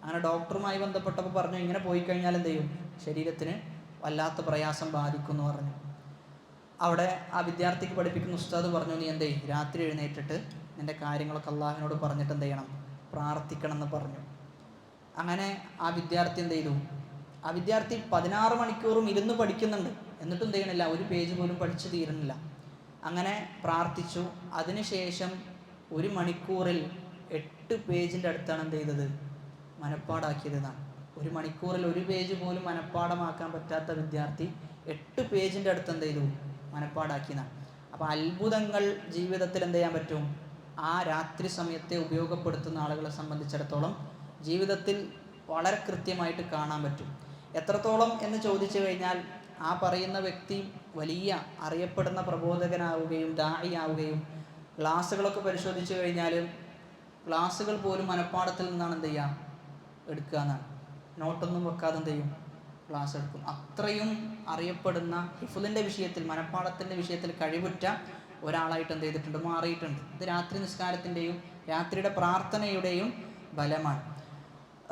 അങ്ങനെ ഡോക്ടറുമായി ബന്ധപ്പെട്ടപ്പോൾ പറഞ്ഞു, ഇങ്ങനെ പോയി കഴിഞ്ഞാൽ എന്ത് ചെയ്യും, ശരീരത്തിന് വല്ലാത്ത പ്രയാസം ബാധിക്കും എന്ന് പറഞ്ഞു. അവിടെ ആ വിദ്യാർത്ഥിക്ക് പഠിപ്പിക്കുന്ന ഉസ്താദ് പറഞ്ഞു, നീ എന്ത് ചെയ്യും, രാത്രി എഴുന്നേറ്റിട്ട് നിൻ്റെ കാര്യങ്ങളൊക്കെ അള്ളാഹുവിനോട് പറഞ്ഞിട്ട് എന്ത് ചെയ്യണം, പ്രാർത്ഥിക്കണം എന്ന് പറഞ്ഞു. അങ്ങനെ ആ വിദ്യാർത്ഥി എന്ത് ചെയ്തു, ആ വിദ്യാർത്ഥി 16 മണിക്കൂറും ഇരുന്ന് പഠിക്കുന്നുണ്ട്, എന്നിട്ടും എന്ത് ചെയ്യണില്ല, ഒരു പേജ് പോലും പഠിച്ചു തീരുന്നില്ല. അങ്ങനെ പ്രാർത്ഥിച്ചു. അതിനുശേഷം 1 മണിക്കൂറിൽ 8 പേജിൻ്റെ അടുത്താണ് എന്ത് ചെയ്തത്, മനപ്പാടാക്കിയതെന്നാണ്. 1 മണിക്കൂറിൽ 1 പേജ് പോലും മനപ്പാടമാക്കാൻ പറ്റാത്ത വിദ്യാർത്ഥി 8 പേജിൻ്റെ അടുത്ത് എന്ത് ചെയ്തു, മനപ്പാടാക്കിയതാണ്. അപ്പോൾ അത്ഭുതങ്ങൾ ജീവിതത്തിൽ എന്ത് ചെയ്യാൻ പറ്റും, ആ രാത്രി സമയത്തെ ഉപയോഗപ്പെടുത്തുന്ന ആളുകളെ സംബന്ധിച്ചിടത്തോളം ജീവിതത്തിൽ വളരെ കൃത്യമായിട്ട് കാണാൻ പറ്റും. എത്രത്തോളം എന്ന് ചോദിച്ചു കഴിഞ്ഞാൽ, ആ പറയുന്ന വ്യക്തി വലിയ അറിയപ്പെടുന്ന പ്രബോധകനാവുകയും ദാഇയാവുകയും ക്ലാസ്സുകളൊക്കെ പരിശോധിച്ചു കഴിഞ്ഞാൽ ക്ലാസ്സുകൾ പോലും മനപ്പാടത്തിൽ നിന്നാണ് എന്ത് ചെയ്യുക, എടുക്കുക എന്നാണ്. നോട്ടൊന്നും വെക്കാതെ എന്ത് ചെയ്യും, ക്ലാസ് എടുക്കും. അത്രയും അറിയപ്പെടുന്ന ഹിഫ്ളിൻ്റെ വിഷയത്തിൽ, മനപ്പാടത്തിൻ്റെ വിഷയത്തിൽ കഴിവുറ്റ ഒരാളായിട്ട് എന്ത് ചെയ്തിട്ടുണ്ട്, മാറിയിട്ടുണ്ട്. ഇത് രാത്രി നിസ്കാരത്തിൻ്റെയും രാത്രിയുടെ പ്രാർത്ഥനയുടെയും ബലമാണ്.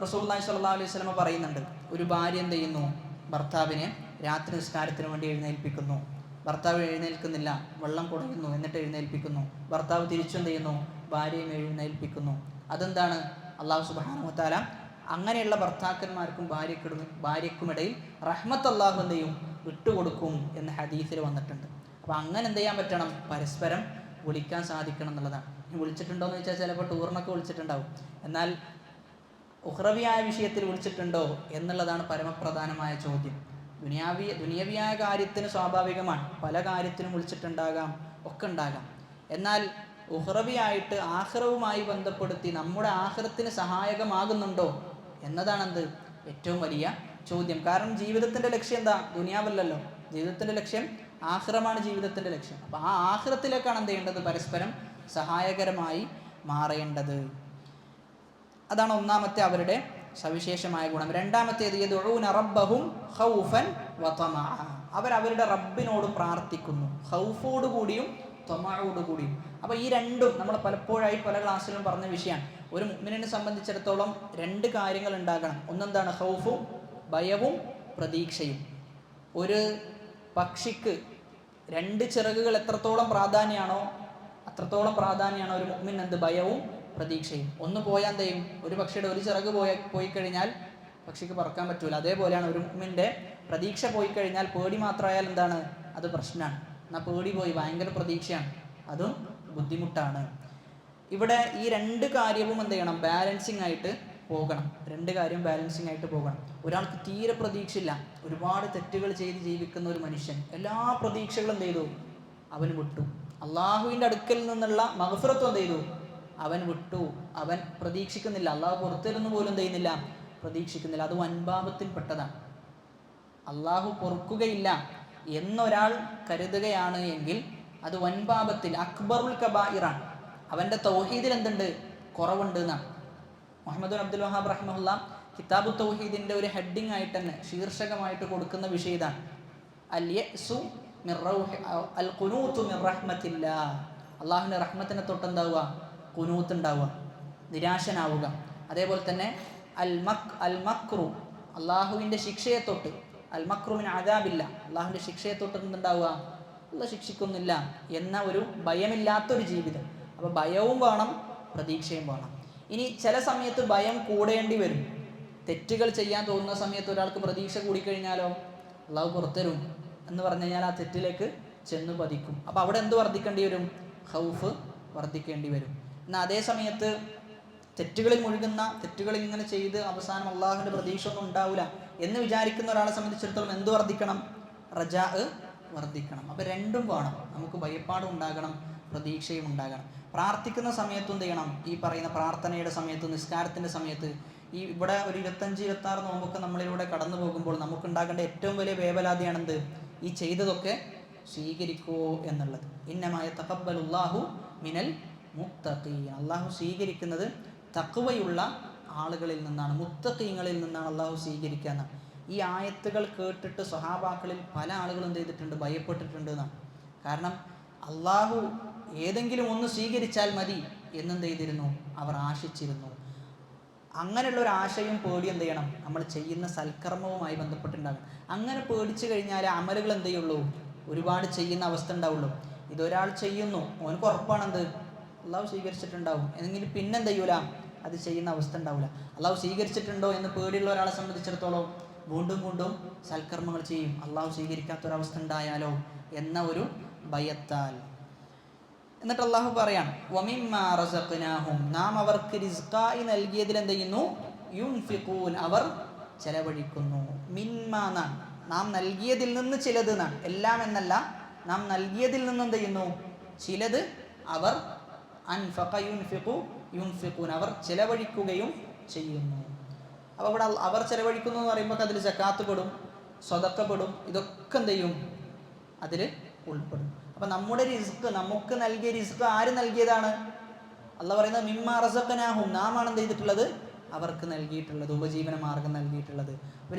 റസൂലുള്ളാഹി സ്വല്ലല്ലാഹു അലൈഹി വസല്ലം പറയുന്നുണ്ട്, ഒരു ഭാര്യ എന്ത് ചെയ്യുന്നു, ഭർത്താവിനെ രാത്രി നിസ്കാരത്തിന് വേണ്ടി എഴുന്നേൽപ്പിക്കുന്നു. ഭർത്താവ് എഴുന്നേൽക്കുന്നില്ല, വെള്ളം കുടിക്കുന്നു, എന്നിട്ട് എഴുന്നേൽപ്പിക്കുന്നു. ഭർത്താവ് തിരിച്ചെന്ത് ചെയ്യുന്നു, ഭാര്യയും എഴുന്നേൽപ്പിക്കുന്നു. അതെന്താണ്, അള്ളാഹു സുബ്ഹാനഹു വ തആല അങ്ങനെയുള്ള ഭർത്താക്കന്മാർക്കും ഭാര്യയ്ക്കുമിടയിൽ റഹ്മത്ത് അള്ളാഹു എന്ത് ചെയ്യും, വിട്ടുകൊടുക്കും എന്ന് ഹദീസിൽ വന്നിട്ടുണ്ട്. അപ്പോൾ അങ്ങനെ എന്ത് ചെയ്യാൻ പറ്റണം, പരസ്പരം വിളിക്കാൻ സാധിക്കണം എന്നുള്ളതാണ്. വിളിച്ചിട്ടുണ്ടോ എന്ന് ചോദിച്ചാൽ ചിലപ്പോൾ ടൂറിനൊക്കെ വിളിച്ചിട്ടുണ്ടാവും, എന്നാൽ ഉഖ്റവിയായ വിഷയത്തിൽ വിളിച്ചിട്ടുണ്ടോ എന്നുള്ളതാണ് പരമപ്രധാനമായ ചോദ്യം. ദുനിയവിയായ കാര്യത്തിന് സ്വാഭാവികമാണ്, പല കാര്യത്തിനും വിളിച്ചിട്ടുണ്ടാകാം, ഒക്കെ ഉണ്ടാകാം. എന്നാൽ ഉഖ്റവിയായിട്ട് ആഖിറവുമായി ബന്ധപ്പെടുത്തി നമ്മുടെ ആഖിറത്തിന് സഹായകമാകുന്നുണ്ടോ എന്നതാണെന്ത് ഏറ്റവും വലിയ ചോദ്യം. കാരണം ജീവിതത്തിൻ്റെ ലക്ഷ്യം എന്താ, ദുനിയാവല്ലല്ലോ. ജീവിതത്തിൻ്റെ ലക്ഷ്യം ആഖിറമാണ്, ജീവിതത്തിൻ്റെ ലക്ഷ്യം. അപ്പോൾ ആ ആഖിറത്തിലേക്കാണ് എന്ത് ചെയ്യേണ്ടത്, പരസ്പരം സഹായകരമായി മാറേണ്ടത്. അതാണ് ഒന്നാമത്തെ അവരുടെ സവിശേഷമായ ഗുണം. രണ്ടാമത്തേത് യദ്ഊന റബ്ബഹും ഖൗഫൻ വതമഅ, അവരവരുടെ റബ്ബിനോട് പ്രാർത്ഥിക്കുന്നു, ഖൗഫോട് കൂടിയും ത്വമഅോട് കൂടിയും. അപ്പോൾ ഈ രണ്ടും നമ്മൾ പലപ്പോഴായി പല ക്ലാസ്സിലും പറഞ്ഞ വിഷയമാണ്. ഒരു മുഅ്മിനിനെ സംബന്ധിച്ചിടത്തോളം രണ്ട് കാര്യങ്ങൾ ഉണ്ടാകണം. ഒന്നെന്താണ്? ഖൗഫും, ഭയവും പ്രതീക്ഷയും. ഒരു പക്ഷിക്ക് രണ്ട് ചിറകുകൾ എത്രത്തോളം പ്രാധാന്യമാണോ അത്രത്തോളം പ്രാധാന്യമാണ് ഒരു മുഅ്മിൻ എന്ത്? ഭയവും പ്രതീക്ഷയും. ഒന്ന് പോയാൽ എന്ത് ചെയ്യും? ഒരു പക്ഷിയുടെ ഒരു ചിറക് പോയി കഴിഞ്ഞാൽ പക്ഷിക്ക് പറക്കാൻ പറ്റൂല. അതേപോലെയാണ് ഒരു മുഅ്മിൻ്റെ പ്രതീക്ഷ പോയി കഴിഞ്ഞാൽ, പേടി മാത്രമായാൽ എന്താണ്? അത് പ്രശ്നമാണ്. എന്നാൽ പേടി പോയി ഭയങ്കര പ്രതീക്ഷയാണ്, അതും ബുദ്ധിമുട്ടാണ്. ഇവിടെ ഈ രണ്ട് കാര്യവും എന്ത് ചെയ്യണം? ബാലൻസിങ് ആയിട്ട് പോകണം. രണ്ട് കാര്യം ബാലൻസിങ് ആയിട്ട് പോകണം. ഒരാൾക്ക് തീരെ പ്രതീക്ഷയില്ല, ഒരുപാട് തെറ്റുകൾ ചെയ്ത് ജീവിക്കുന്ന ഒരു മനുഷ്യൻ, എല്ലാ പ്രതീക്ഷകളും എന്ത് ചെയ്തു? അവൻ വിട്ടു. അള്ളാഹുവിൻ്റെ അടുക്കൽ നിന്നുള്ള മഗ്ഫിറത്ത് എന്ത് ചെയ്തു? അവൻ വിട്ടു. അവൻ പ്രതീക്ഷിക്കുന്നില്ല, അള്ളാഹു പുറത്തിരുന്ന് പോലും എന്ത് ചെയ്യുന്നില്ല? പ്രതീക്ഷിക്കുന്നില്ല. അത് വൻപാപത്തിൽപ്പെട്ടതാണ്. അള്ളാഹു പൊറുക്കുകയില്ല എന്നൊരാൾ കരുതുകയാണ് എങ്കിൽ അത് വൻപാപത്തിൽ അക്ബറുൽ കബായിറാണ്. അവൻ്റെ തൗഹീദിൽ എന്തുണ്ട്? കുറവുണ്ട് എന്നാണ്. മുഹമ്മദ് അബ്ദുൽ വഹാബ് റഹിമഹുല്ല കിതാബു തൗഹീദിൻ്റെ ഒരു ഹെഡിങ് ആയിട്ട് തന്നെ ശീർഷകമായിട്ട് കൊടുക്കുന്ന വിഷയം ഇതാണ്: അൽ യഅ്സു മിർ റൗഹി അൽ ഖുനൂതു മിർ റഹ്മത്തില്ലാ. അള്ളാഹുവിൻ്റെ റഹ്മത്തിനെ തൊട്ടെന്താവുക? ഖുനൂത്ത് ഉണ്ടാവുക, നിരാശനാവുക. അതേപോലെ തന്നെ അൽ മക്രു, അള്ളാഹുവിൻ്റെ ശിക്ഷയെ തൊട്ട്, അൽ മക്രു മിൻ അദാബില്ല, അള്ളാഹുവിൻ്റെ ശിക്ഷയെ തൊട്ട് എന്തുണ്ടാവുക? അള്ളാഹു ശിക്ഷിക്കുന്നില്ല എന്ന ഒരു ഭയമില്ലാത്തൊരു ജീവിതം. അപ്പോൾ ഭയവും വേണം, പ്രതീക്ഷയും വേണം. ഇനി ചില സമയത്ത് ഭയം കൂടേണ്ടി വരും. തെറ്റുകൾ ചെയ്യാൻ തോന്നുന്ന സമയത്ത് ഒരാൾക്ക് പ്രതീക്ഷ കൂടിക്കഴിഞ്ഞാലോ അള്ളാഹു പുറത്തരും എന്ന് പറഞ്ഞു കഴിഞ്ഞാൽ ആ തെറ്റിലേക്ക് ചെന്ന് പതിക്കും. അപ്പോൾ അവിടെ എന്ത് വർദ്ധിക്കേണ്ടി വരും? ഖൗഫ് വർദ്ധിക്കേണ്ടി വരും. എന്നാൽ അതേ സമയത്ത് തെറ്റുകളിൽ മുഴുകുന്ന, തെറ്റുകളിൽ ഇങ്ങനെ ചെയ്ത് അവസാനം അള്ളാഹുവിൻ്റെ പ്രതീക്ഷ ഒന്നും ഉണ്ടാവില്ല എന്ന് വിചാരിക്കുന്ന ഒരാളെ സംബന്ധിച്ചിടത്തോളം എന്ത് വർദ്ധിക്കണം? റജാ വർദ്ധിക്കണം. അപ്പോൾ രണ്ടും വേണം. നമുക്ക് ഭയപ്പാടും ഉണ്ടാകണം, പ്രതീക്ഷയും ഉണ്ടാകണം. പ്രാർത്ഥിക്കുന്ന സമയത്തും എന്ത് ചെയ്യണം? ഈ പറയുന്ന പ്രാർത്ഥനയുടെ സമയത്ത്, നിസ്കാരത്തിൻ്റെ സമയത്ത്, ഈ ഇവിടെ ഒരു 25-26 നോമ്പൊക്കെ നമ്മളിലൂടെ കടന്നു പോകുമ്പോൾ നമുക്കുണ്ടാകേണ്ട ഏറ്റവും വലിയ വേവലാതിയാണെന്ത്? ഈ ചെയ്തതൊക്കെ സ്വീകരിക്കുമോ എന്നുള്ളത്. ഇന്നമാ യതഖബ്ബലുല്ലാഹു മിനൽ മുത്തഖീൻ. അള്ളാഹു സ്വീകരിക്കുന്നത് തഖ്വയുള്ള ആളുകളിൽ നിന്നാണ്, മുത്തഖീങ്ങളിൽ നിന്നാണ് അള്ളാഹു സ്വീകരിക്കുക എന്നാണ്. ഈ ആയത്തുകൾ കേട്ടിട്ട് സ്വഹാബാക്കളിൽ പല ആളുകളും എന്ത് ചെയ്തിട്ടുണ്ട്? ഭയപ്പെട്ടിട്ടുണ്ട് എന്നാണ്. കാരണം അള്ളാഹു ഏതെങ്കിലും ഒന്ന് സ്വീകരിച്ചാൽ മതി എന്നെന്ത് ചെയ്തിരുന്നു? അവർ ആശിച്ചിരുന്നു. അങ്ങനെയുള്ള ഒരു ആശയും പേടി എന്ത് ചെയ്യണം? നമ്മൾ ചെയ്യുന്ന സൽക്കർമ്മവുമായി ബന്ധപ്പെട്ടുണ്ടാകും. അങ്ങനെ പേടിച്ചു കഴിഞ്ഞാൽ അമലുകൾ എന്ത് ചെയ്യുള്ളൂ? ഒരുപാട് ചെയ്യുന്ന അവസ്ഥ ഉണ്ടാവുള്ളൂ. ഇതൊരാൾ ചെയ്യുന്നു, ഓനക്ക് ഉറപ്പാണെന്ത്? അള്ളാഹു സ്വീകരിച്ചിട്ടുണ്ടാവും എന്നെങ്കിലും പിന്നെന്ത് ചെയ്യൂല? അത് ചെയ്യുന്ന അവസ്ഥ ഉണ്ടാവില്ല. അള്ളാഹു സ്വീകരിച്ചിട്ടുണ്ടോ എന്ന് പേടിയുള്ള ഒരാളെ സംബന്ധിച്ചിടത്തോളം വീണ്ടും വീണ്ടും സൽക്കർമ്മങ്ങൾ ചെയ്യും. അള്ളാഹു സ്വീകരിക്കാത്തൊരവസ്ഥ ഉണ്ടായാലോ എന്ന ഒരു ഭയത്താൽ. എന്നിട്ട് അള്ളാഹു പറയാണ്, വമിമ്മാ റസഖ്നാഹും, നാം അവർക്ക് റിസ്ഖായി നൽകിയതിൽ എന്ത് ചെയ്യുന്നു? യുൻഫിഖൂൻ, അവർ ചെലവഴിക്കുന്നു. മിമ്മാ എന്നാണ്, നാം നൽകിയതിൽ നിന്ന് ചിലത് എന്നാണ്, എല്ലാം എന്നല്ല. നാം നൽകിയതിൽ നിന്ന് എന്ത് ചെയ്യുന്നു? ചിലത് അവർ അൻഫഖ യുൻഫിഖു യുൻഫിഖൂൻ, അവർ ചെലവഴിക്കുകയും ചെയ്യുന്നു. അപ്പോൾ ഇവിടെ അവർ ചെലവഴിക്കുന്നു എന്ന് പറയുമ്പോൾ അതിൽ സക്കാത്ത് പെടും, സ്വതക്ക പെടും, ഇതൊക്കെ എന്ത് ചെയ്യും? അതിൽ ഉൾപ്പെടും. അപ്പം നമ്മുടെ റിസ്ക്, നമുക്ക് നൽകിയ റിസ്ക് ആര് നൽകിയതാണ്? അള്ളാഹു പറയുന്നത് മിമ്മാ റസഖ്നാഹും, നാം ആണ് എന്ത് ചെയ്തിട്ടുള്ളത്? അവർക്ക് നൽകിയിട്ടുള്ളത്, ഉപജീവന മാർഗം നൽകിയിട്ടുള്ളത്. അപ്പോൾ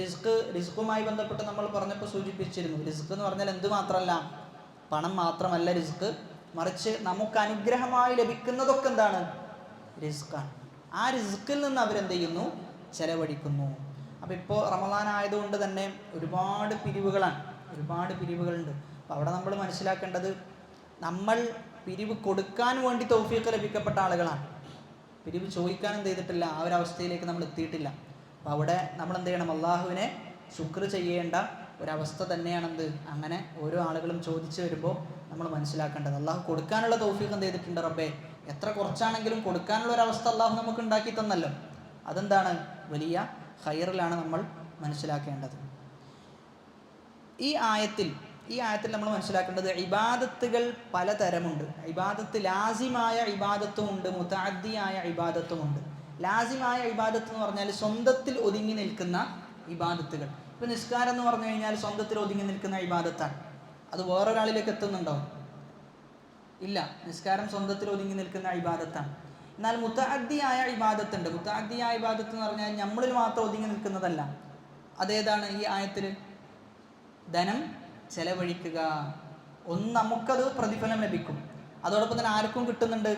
റിസ്ക്കുമായി ബന്ധപ്പെട്ട് നമ്മൾ പറഞ്ഞപ്പോൾ സൂചിപ്പിച്ചിരുന്നു, റിസ്ക് എന്ന് പറഞ്ഞാൽ എന്ത് മാത്രമല്ല, പണം മാത്രമല്ല റിസ്ക്, മറിച്ച് നമുക്ക് അനുഗ്രഹമായി ലഭിക്കുന്നതൊക്കെ എന്താണ്? റിസ്ക്കാണ്. ആ റിസ്ക്കിൽ നിന്ന് അവരെന്ത് ചെയ്യുന്നു? ചെലവഴിക്കുന്നു. അപ്പോൾ ഇപ്പോൾ റമളാൻ ആയതുകൊണ്ട് തന്നെ ഒരുപാട് പിരിവുകളുണ്ട്. അപ്പോൾ അവിടെ നമ്മൾ മനസ്സിലാക്കേണ്ടത്, നമ്മൾ പിരിവ് കൊടുക്കാൻ വേണ്ടി തൗഫീഖ് ലഭിക്കപ്പെട്ട ആളുകളാണ്. പിരിവ് ചോദിക്കാൻ എന്ത് ചെയ്തിട്ടില്ല, ആ ഒരു അവസ്ഥയിലേക്ക് നമ്മൾ എത്തിയിട്ടില്ല. അപ്പോൾ അവിടെ നമ്മൾ എന്ത് ചെയ്യണം? അള്ളാഹുവിനെ ശുക്ർ ചെയ്യേണ്ട ഒരവസ്ഥ തന്നെയാണെന്ത്? അങ്ങനെ ഓരോ ആളുകളും ചോദിച്ചു വരുമ്പോൾ നമ്മൾ മനസ്സിലാക്കേണ്ടത്, അള്ളാഹു കൊടുക്കാനുള്ള തൗഫീഖ് എന്ത് ചെയ്തിട്ടുണ്ട്? റബ്ബേ, എത്ര കുറച്ചാണെങ്കിലും കൊടുക്കാനുള്ള ഒരവസ്ഥ അള്ളാഹു നമുക്ക് ഉണ്ടാക്കി തന്നല്ലോ. അതെന്താണ്? വലിയ ഖൈറിലാണ് നമ്മൾ മനസ്സിലാക്കേണ്ടത്. ഈ ആയത്തിൽ നമ്മൾ മനസ്സിലാക്കേണ്ടത്, ഇബാദത്തുകൾ പലതരമുണ്ട്. ഇബാദത്ത് ലാസിമായ ഇബാദത്തുമുണ്ട്, മുതഅദ്ദിയായ ഇബാദത്തുമുണ്ട്. ലാസിമായ ഇബാദത്ത് എന്ന് പറഞ്ഞാൽ സ്വന്തത്തിൽ ഒതുങ്ങി നിൽക്കുന്ന ഇബാദത്തുകൾ. ഇപ്പോൾ നിസ്കാരം എന്ന് പറഞ്ഞു കഴിഞ്ഞാൽ സ്വന്തത്തിൽ ഒതുങ്ങി നിൽക്കുന്ന ഇബാദത്താണ്. അത് വേറൊരാളിലേക്ക് എത്തുന്നുണ്ടോ? ഇല്ല, നിസ്കാരം സ്വന്തത്തിൽ ഒതുങ്ങി നിൽക്കുന്ന ഇബാദത്താണ്. എന്നാൽ മുതഅദ്ദിയായ ഇബാദത്തുണ്ട്. മുതഅദ്ദിയായ ഇബാദത്ത് എന്ന് പറഞ്ഞാൽ നമ്മളിൽ മാത്രം ഒതുങ്ങി നിൽക്കുന്നതല്ല. അതേതാണ് ഈ ആയത്തിൽ? ധനം ചെലവഴിക്കുക. നമുക്കത് പ്രതിഫലം ലഭിക്കും, അതോടൊപ്പം തന്നെ ആർക്കും കിട്ടുന്നുണ്ട്,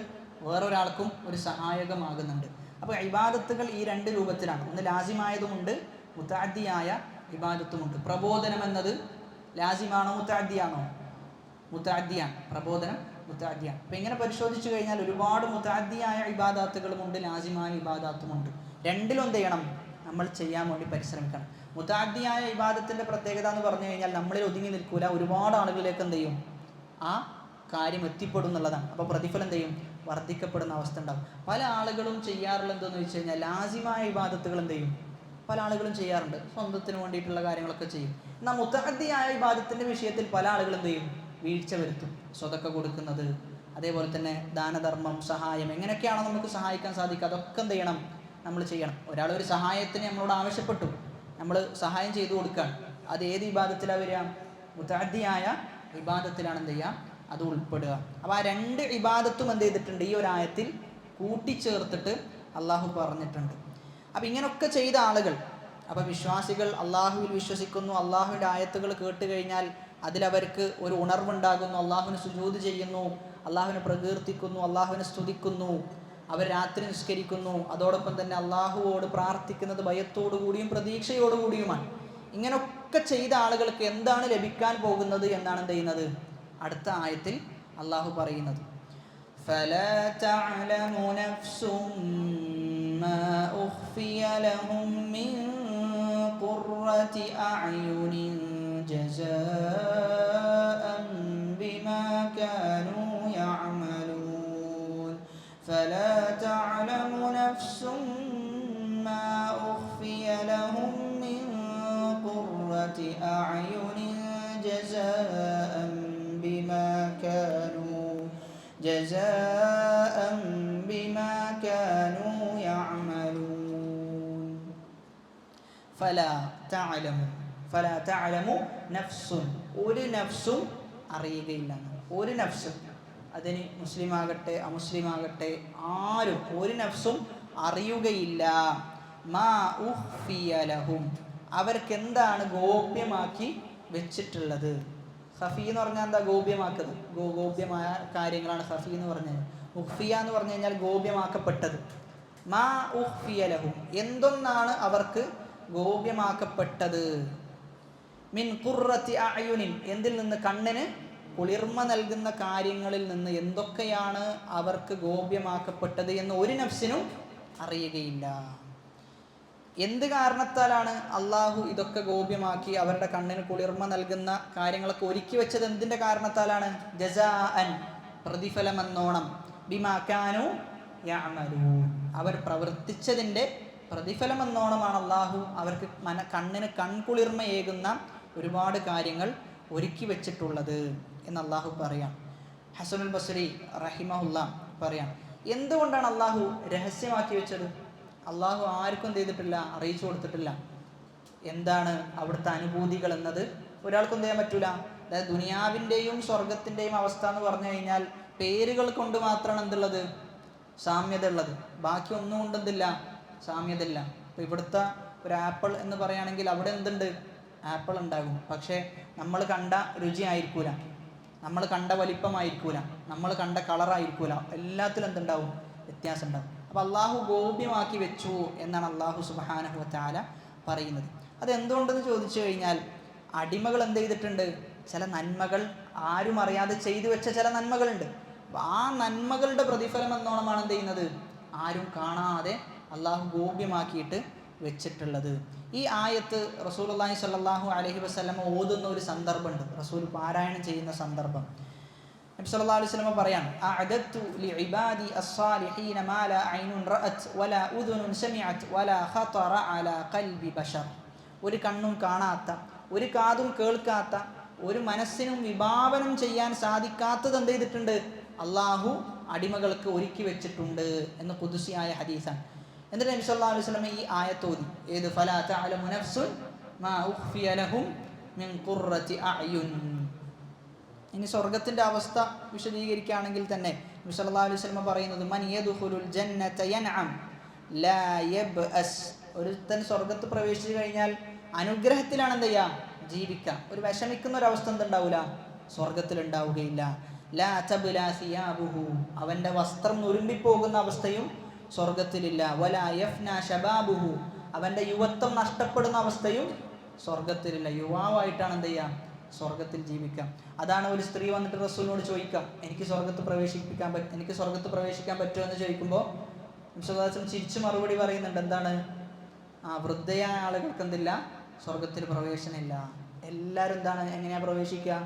വേറൊരാൾക്കും ഒരു സഹായകമാകുന്നുണ്ട്. അപ്പോൾ ഇബാദത്തുകൾ ഈ രണ്ട് രൂപത്തിലാണ്. ഒന്ന് ലാസിമായതുമുണ്ട്, മുതഅദ്ദിയായ ഇബാദത്തുമുണ്ട്. പ്രബോധനം എന്നത് ലാസിമാണോ മുതഅദ്ദിയാണോ? മുതഅദ്ദിയാണ്. പ്രബോധനം മുതഅദ്ദിയാണ്. അപ്പോൾ ഇങ്ങനെ പരിശോധിച്ചു കഴിഞ്ഞാൽ ഒരുപാട് മുതഅദ്ദിയായ ഇബാദത്തുകളുമുണ്ട്, ലാസിമായ ഇബാദത്തുമുണ്ട്. രണ്ടിലും എന്ത് ചെയ്യണം? നമ്മൾ ചെയ്യാൻ വേണ്ടി പരിശ്രമിക്കണം. മുതഅദ്ദിയായ ഇബാദത്തിൻ്റെ പ്രത്യേകത എന്ന് പറഞ്ഞു കഴിഞ്ഞാൽ നമ്മളിൽ ഒതുങ്ങി നിൽക്കൂല, ഒരുപാട് ആളുകളിലേക്ക് എന്ത് ചെയ്യും? ആ കാര്യം എത്തിപ്പെടും എന്നുള്ളതാണ്. അപ്പോൾ പ്രതിഫലം എന്ത് ചെയ്യും? വർദ്ധിക്കപ്പെടുന്ന അവസ്ഥ ഉണ്ടാകും. പല ആളുകളും ചെയ്യാറുള്ള എന്തെന്ന് വെച്ച് കഴിഞ്ഞാൽ ലാസിമായ ഇബാദത്തുകൾ എന്ത് ചെയ്യും? പല ആളുകളും ചെയ്യാറുണ്ട്, സ്വന്തത്തിന് വേണ്ടിയിട്ടുള്ള കാര്യങ്ങളൊക്കെ ചെയ്യും. എന്നാൽ മുതഅദ്ദിയായ ഇബാദത്തിൻ്റെ വിഷയത്തിൽ പല ആളുകളും എന്ത് ചെയ്യും? വീഴ്ച വരുത്തും. സ്വതക്ക കൊടുക്കുന്നത്, അതേപോലെ തന്നെ ദാനധർമ്മം, സഹായം, എങ്ങനെയൊക്കെയാണോ നമുക്ക് സഹായിക്കാൻ സാധിക്കുക അതൊക്കെ എന്ത് ചെയ്യണം? നമ്മൾ ചെയ്യണം. ഒരാളൊരു സഹായത്തിന് നമ്മളോട് ആവശ്യപ്പെട്ടു, നമ്മൾ സഹായം ചെയ്തു കൊടുക്കുകയാണ്. അത് ഏത് ഇബാദത്തിലാണ് വരിക? മുതഅദ്ദിയായ ഇബാദത്തിലാണ് എന്ത് ചെയ്യുക? അത് ഉൾപ്പെടുക. അപ്പോൾ ആ രണ്ട് ഇബാദത്തും എന്ത് ചെയ്തിട്ടുണ്ട്? ഈ ഒരു ആയത്തിൽ കൂട്ടിച്ചേർത്തിട്ട് അള്ളാഹു പറഞ്ഞിട്ടുണ്ട്. അപ്പം ഇങ്ങനെയൊക്കെ ചെയ്ത ആളുകൾ, അപ്പം വിശ്വാസികൾ അള്ളാഹുവിൽ വിശ്വസിക്കുന്നു, അള്ളാഹുവിൻ്റെ ആയത്തുകൾ കേട്ട് കഴിഞ്ഞാൽ അതിലവർക്ക് ഒരു ഉണർവുണ്ടാകുന്നു, അള്ളാഹുവിന് സുജൂദ് ചെയ്യുന്നു, അള്ളാഹുവിനെ പ്രകീർത്തിക്കുന്നു, അള്ളാഹുവിനെ സ്തുതിക്കുന്നു, അവർ രാത്രി നിസ്കരിക്കുന്നു, അതോടൊപ്പം തന്നെ അള്ളാഹുവോട് പ്രാർത്ഥിക്കുന്നത് ഭയത്തോടു കൂടിയും പ്രതീക്ഷയോടുകൂടിയുമാണ്. ഇങ്ങനെയൊക്കെ ചെയ്ത ആളുകൾക്ക് എന്താണ് ലഭിക്കാൻ പോകുന്നത് എന്നാണ് എന്ത് ചെയ്യുന്നത്? അടുത്ത ആയത്തിൽ അള്ളാഹു പറയുന്നത്, فَلَا تَعْلَمُ نَفْسٌ مَّا أُخْفِيَ لَهُم مِّن قُرَّةِ أَعْيُنٍ جَزَاءً بِمَا كَانُوا يَعْمَلُونَ فَلَا تَعْلَمُ نَفْسٌ مَّا أُخْفِيَ لَهُم مِّن قُرَّةِ أَعْيُنٍ جَزَاءً بما كانوا يعملون فلا تعلم نفس ഒരു നഫ്സും അറിയുകയില്ല. ഒരു നഫ്സും, അതിന് മുസ്ലിമാകട്ടെ അമുസ്ലിമാകട്ടെ ആരും ഒരു നഫ്സും അറിയുകയില്ല. മാ ഉഖ്ഫിയ ലഹും, അവർക്ക് എന്താണ് ഗോപ്യമാക്കി വെച്ചിട്ടുള്ളത്. ഖഫി എന്ന് പറഞ്ഞാൽ എന്താ? ഗോപ്യമാക്കുന്നത്, ഗോപ്യമായ കാര്യങ്ങളാണ് ഖഫി എന്ന് പറഞ്ഞത്. ഉഖ്ഫിയ എന്ന് പറഞ്ഞു കഴിഞ്ഞാൽ ഗോപ്യമാക്കപ്പെട്ടത്. മാ ഉഖ്ഫിയ ലഹും, എന്തൊന്നാണ് അവർക്ക് ഗോപ്യമാക്കപ്പെട്ടത്. മിൻ ഖുർറത്തി അഅ്യുനിൻ, എന്തിൽ നിന്ന്? കണ്ണിന് കുളിർമ നൽകുന്ന കാര്യങ്ങളിൽ നിന്ന് എന്തൊക്കെയാണ് അവർക്ക് ഗോപ്യമാക്കപ്പെട്ടത് എന്ന് ഒരു നഫ്സിനും അറിയുകയില്ല. എന്ത് കാരണത്താലാണ് അള്ളാഹു ഇതൊക്കെ ഗോപ്യമാക്കി അവരുടെ കണ്ണിന് കുളിർമ നൽകുന്ന കാര്യങ്ങളൊക്കെ ഒരുക്കി വെച്ചത്? എന്തിൻ്റെ കാരണത്താലാണ്? ജസാഅൻ, പ്രതിഫലമെന്നോണം, ബിമാ കാനൂ യഅമലൂൻ, അവർ പ്രവർത്തിച്ചതിൻ്റെ പ്രതിഫലമെന്നോണമാണ് അള്ളാഹു അവർക്ക് കണ്ണിന് കൺകുളിർമയേകുന്ന ഒരുപാട് കാര്യങ്ങൾ ഒരുക്കി വെച്ചിട്ടുള്ളത് എന്ന് അള്ളാഹു പറയാം. ഹസനുൽ ബസ്രി റഹിമഹുല്ല പറയാം, എന്തുകൊണ്ടാണ് അള്ളാഹു രഹസ്യമാക്കി വെച്ചത്? അള്ളാഹു ആർക്കും എന്ത് ചെയ്തിട്ടില്ല? അറിയിച്ചു കൊടുത്തിട്ടില്ല. എന്താണ് അവിടുത്തെ അനുഭൂതികൾ എന്നത് ഒരാൾക്കും ചെയ്യാൻ പറ്റൂല. അതായത് ദുനിയാവിൻ്റെയും സ്വർഗത്തിൻ്റെയും അവസ്ഥ എന്ന് പറഞ്ഞു കഴിഞ്ഞാൽ പേരുകൾ കൊണ്ട് മാത്രമാണ് എന്തുള്ളത്? സാമ്യത ഉള്ളത്. ബാക്കി ഒന്നും കൊണ്ട് എന്തില്ല? സാമ്യത ഇല്ല. ഇപ്പോൾ ഇവിടുത്തെ ഒരു ആപ്പിൾ എന്ന് പറയുകയാണെങ്കിൽ അവിടെ എന്തുണ്ട്? ആപ്പിൾ ഉണ്ടാകും, പക്ഷേ നമ്മൾ കണ്ട രുചി ആയിരിക്കൂല, നമ്മൾ കണ്ട വലിപ്പമായിരിക്കൂല, നമ്മൾ കണ്ട കളറായിരിക്കൂല, എല്ലാത്തിലും എന്തുണ്ടാവും? വ്യത്യാസം ഉണ്ടാവും. അപ്പോൾ അള്ളാഹു ഗോപ്യമാക്കി വെച്ചു എന്നാണ് അള്ളാഹു സുബ്ഹാനഹു വ തആല പറയുന്നത്. അതെന്തുകൊണ്ടെന്ന് ചോദിച്ചു കഴിഞ്ഞാൽ അടിമകൾ എന്ത് ചെയ്തിട്ടുണ്ട്? ചില നന്മകൾ ആരും അറിയാതെ ചെയ്തു വെച്ച ചില നന്മകളുണ്ട്. അപ്പോൾ ആ നന്മകളുടെ പ്രതിഫലം എന്നോണമാണ് എന്ത് ചെയ്യുന്നത്? ആരും കാണാതെ അള്ളാഹു ഗോപ്യമാക്കിയിട്ട് വെച്ചിട്ടുള്ളത്. ഈ ആയത്ത് റസൂലുള്ളാഹി സ്വല്ലല്ലാഹു അലൈഹി വസല്ലം ഓതുന്ന ഒരു സന്ദർഭമുണ്ട്, റസൂൽ പാരായണം ചെയ്യുന്ന സന്ദർഭം. നബി സല്ലല്ലാഹു അലൈഹി വസല്ലം പറയാണ്, അഅദത്തു ലിഇബാദി അസ്സാലിഹീന മാ ലാ ഐനുൻ റഅത് വലാ ഉദുനുൻ സമിഅത് വലാ ഖതറ അലാ ഖൽബി ബശർ. ഒരു കണ്ണും കാണാത്ത, ഒരു കാതും കേൾക്കാത്ത, ഒരു മനസ്സിനും വിഭാവനം ചെയ്യാൻ സാധിക്കാത്തത് എന്ത് ചെയ്തിട്ടുണ്ട്? അള്ളാഹു അടിമകൾക്ക് ഒരുക്കി വെച്ചിട്ടുണ്ട് എന്ന് ഖുദ്സിയായ ഹദീസാണ്. എന്നിട്ട് നബി സല്ലല്ലാഹു അലൈഹി വസല്ലം ഈ ആയത്ത് ഓതി. ഏത്? ഫലാ തഅലമു നഫ്സുൻ മാ ഉഖ്ഫിയ ലഹും മിൻ ഖുർറത്തി അഅ്യുൻ. ഇനി സ്വർഗത്തിൻ്റെ അവസ്ഥ വിശദീകരിക്കുകയാണെങ്കിൽ തന്നെ നബി സല്ലല്ലാഹു അലൈഹി വസല്ലം പറയുന്നത് മൻ യദ്ഖുലുൽ ജന്നത യൻഅം ലാ യബ്അസ്, ഒരുത്തൻ സ്വർഗ്ഗത്ത് പ്രവേശിച്ചു കഴിഞ്ഞാൽ അനുഗ്രഹത്തിലാണ് എന്ത് ചെയ്യുക, ജീവിക്കാം. ഒരു വിഷമിക്കുന്ന ഒരവസ്ഥ എന്തുണ്ടാവില്ല, സ്വർഗത്തിൽ ഉണ്ടാവുകയില്ല. ലാ തബ്ലാ സിയാബുഹു, അവൻ്റെ വസ്ത്രം നുരുമ്പിപ്പോകുന്ന അവസ്ഥയും സ്വർഗത്തിലില്ല. വലാ യഫ്നാ ശബാബുഹു, അവൻ്റെ യുവത്വം നഷ്ടപ്പെടുന്ന അവസ്ഥയും സ്വർഗത്തിലില്ല. യുവാവായിട്ടാണ് എന്ത് ചെയ്യുക, സ്വർഗത്തിൽ ജീവിക്കാം. അതാണ് ഒരു സ്ത്രീ വന്നിട്ട് റസൂലിനോട് ചോദിക്കാം, എനിക്ക് സ്വർഗത്ത് പ്രവേശിക്കാൻ പറ്റുമോ എന്ന് ചോദിക്കുമ്പോൾ വിശ്വാസം ചിരിച്ചു മറുപടി പറയുന്നുണ്ട്. എന്താണ്? വൃദ്ധയായ ആളുകൾക്ക് എന്തില്ല, സ്വർഗത്തിൽ പ്രവേശനമില്ല. എല്ലാവരും എന്താണ്, എങ്ങനെയാണ് പ്രവേശിക്കുക?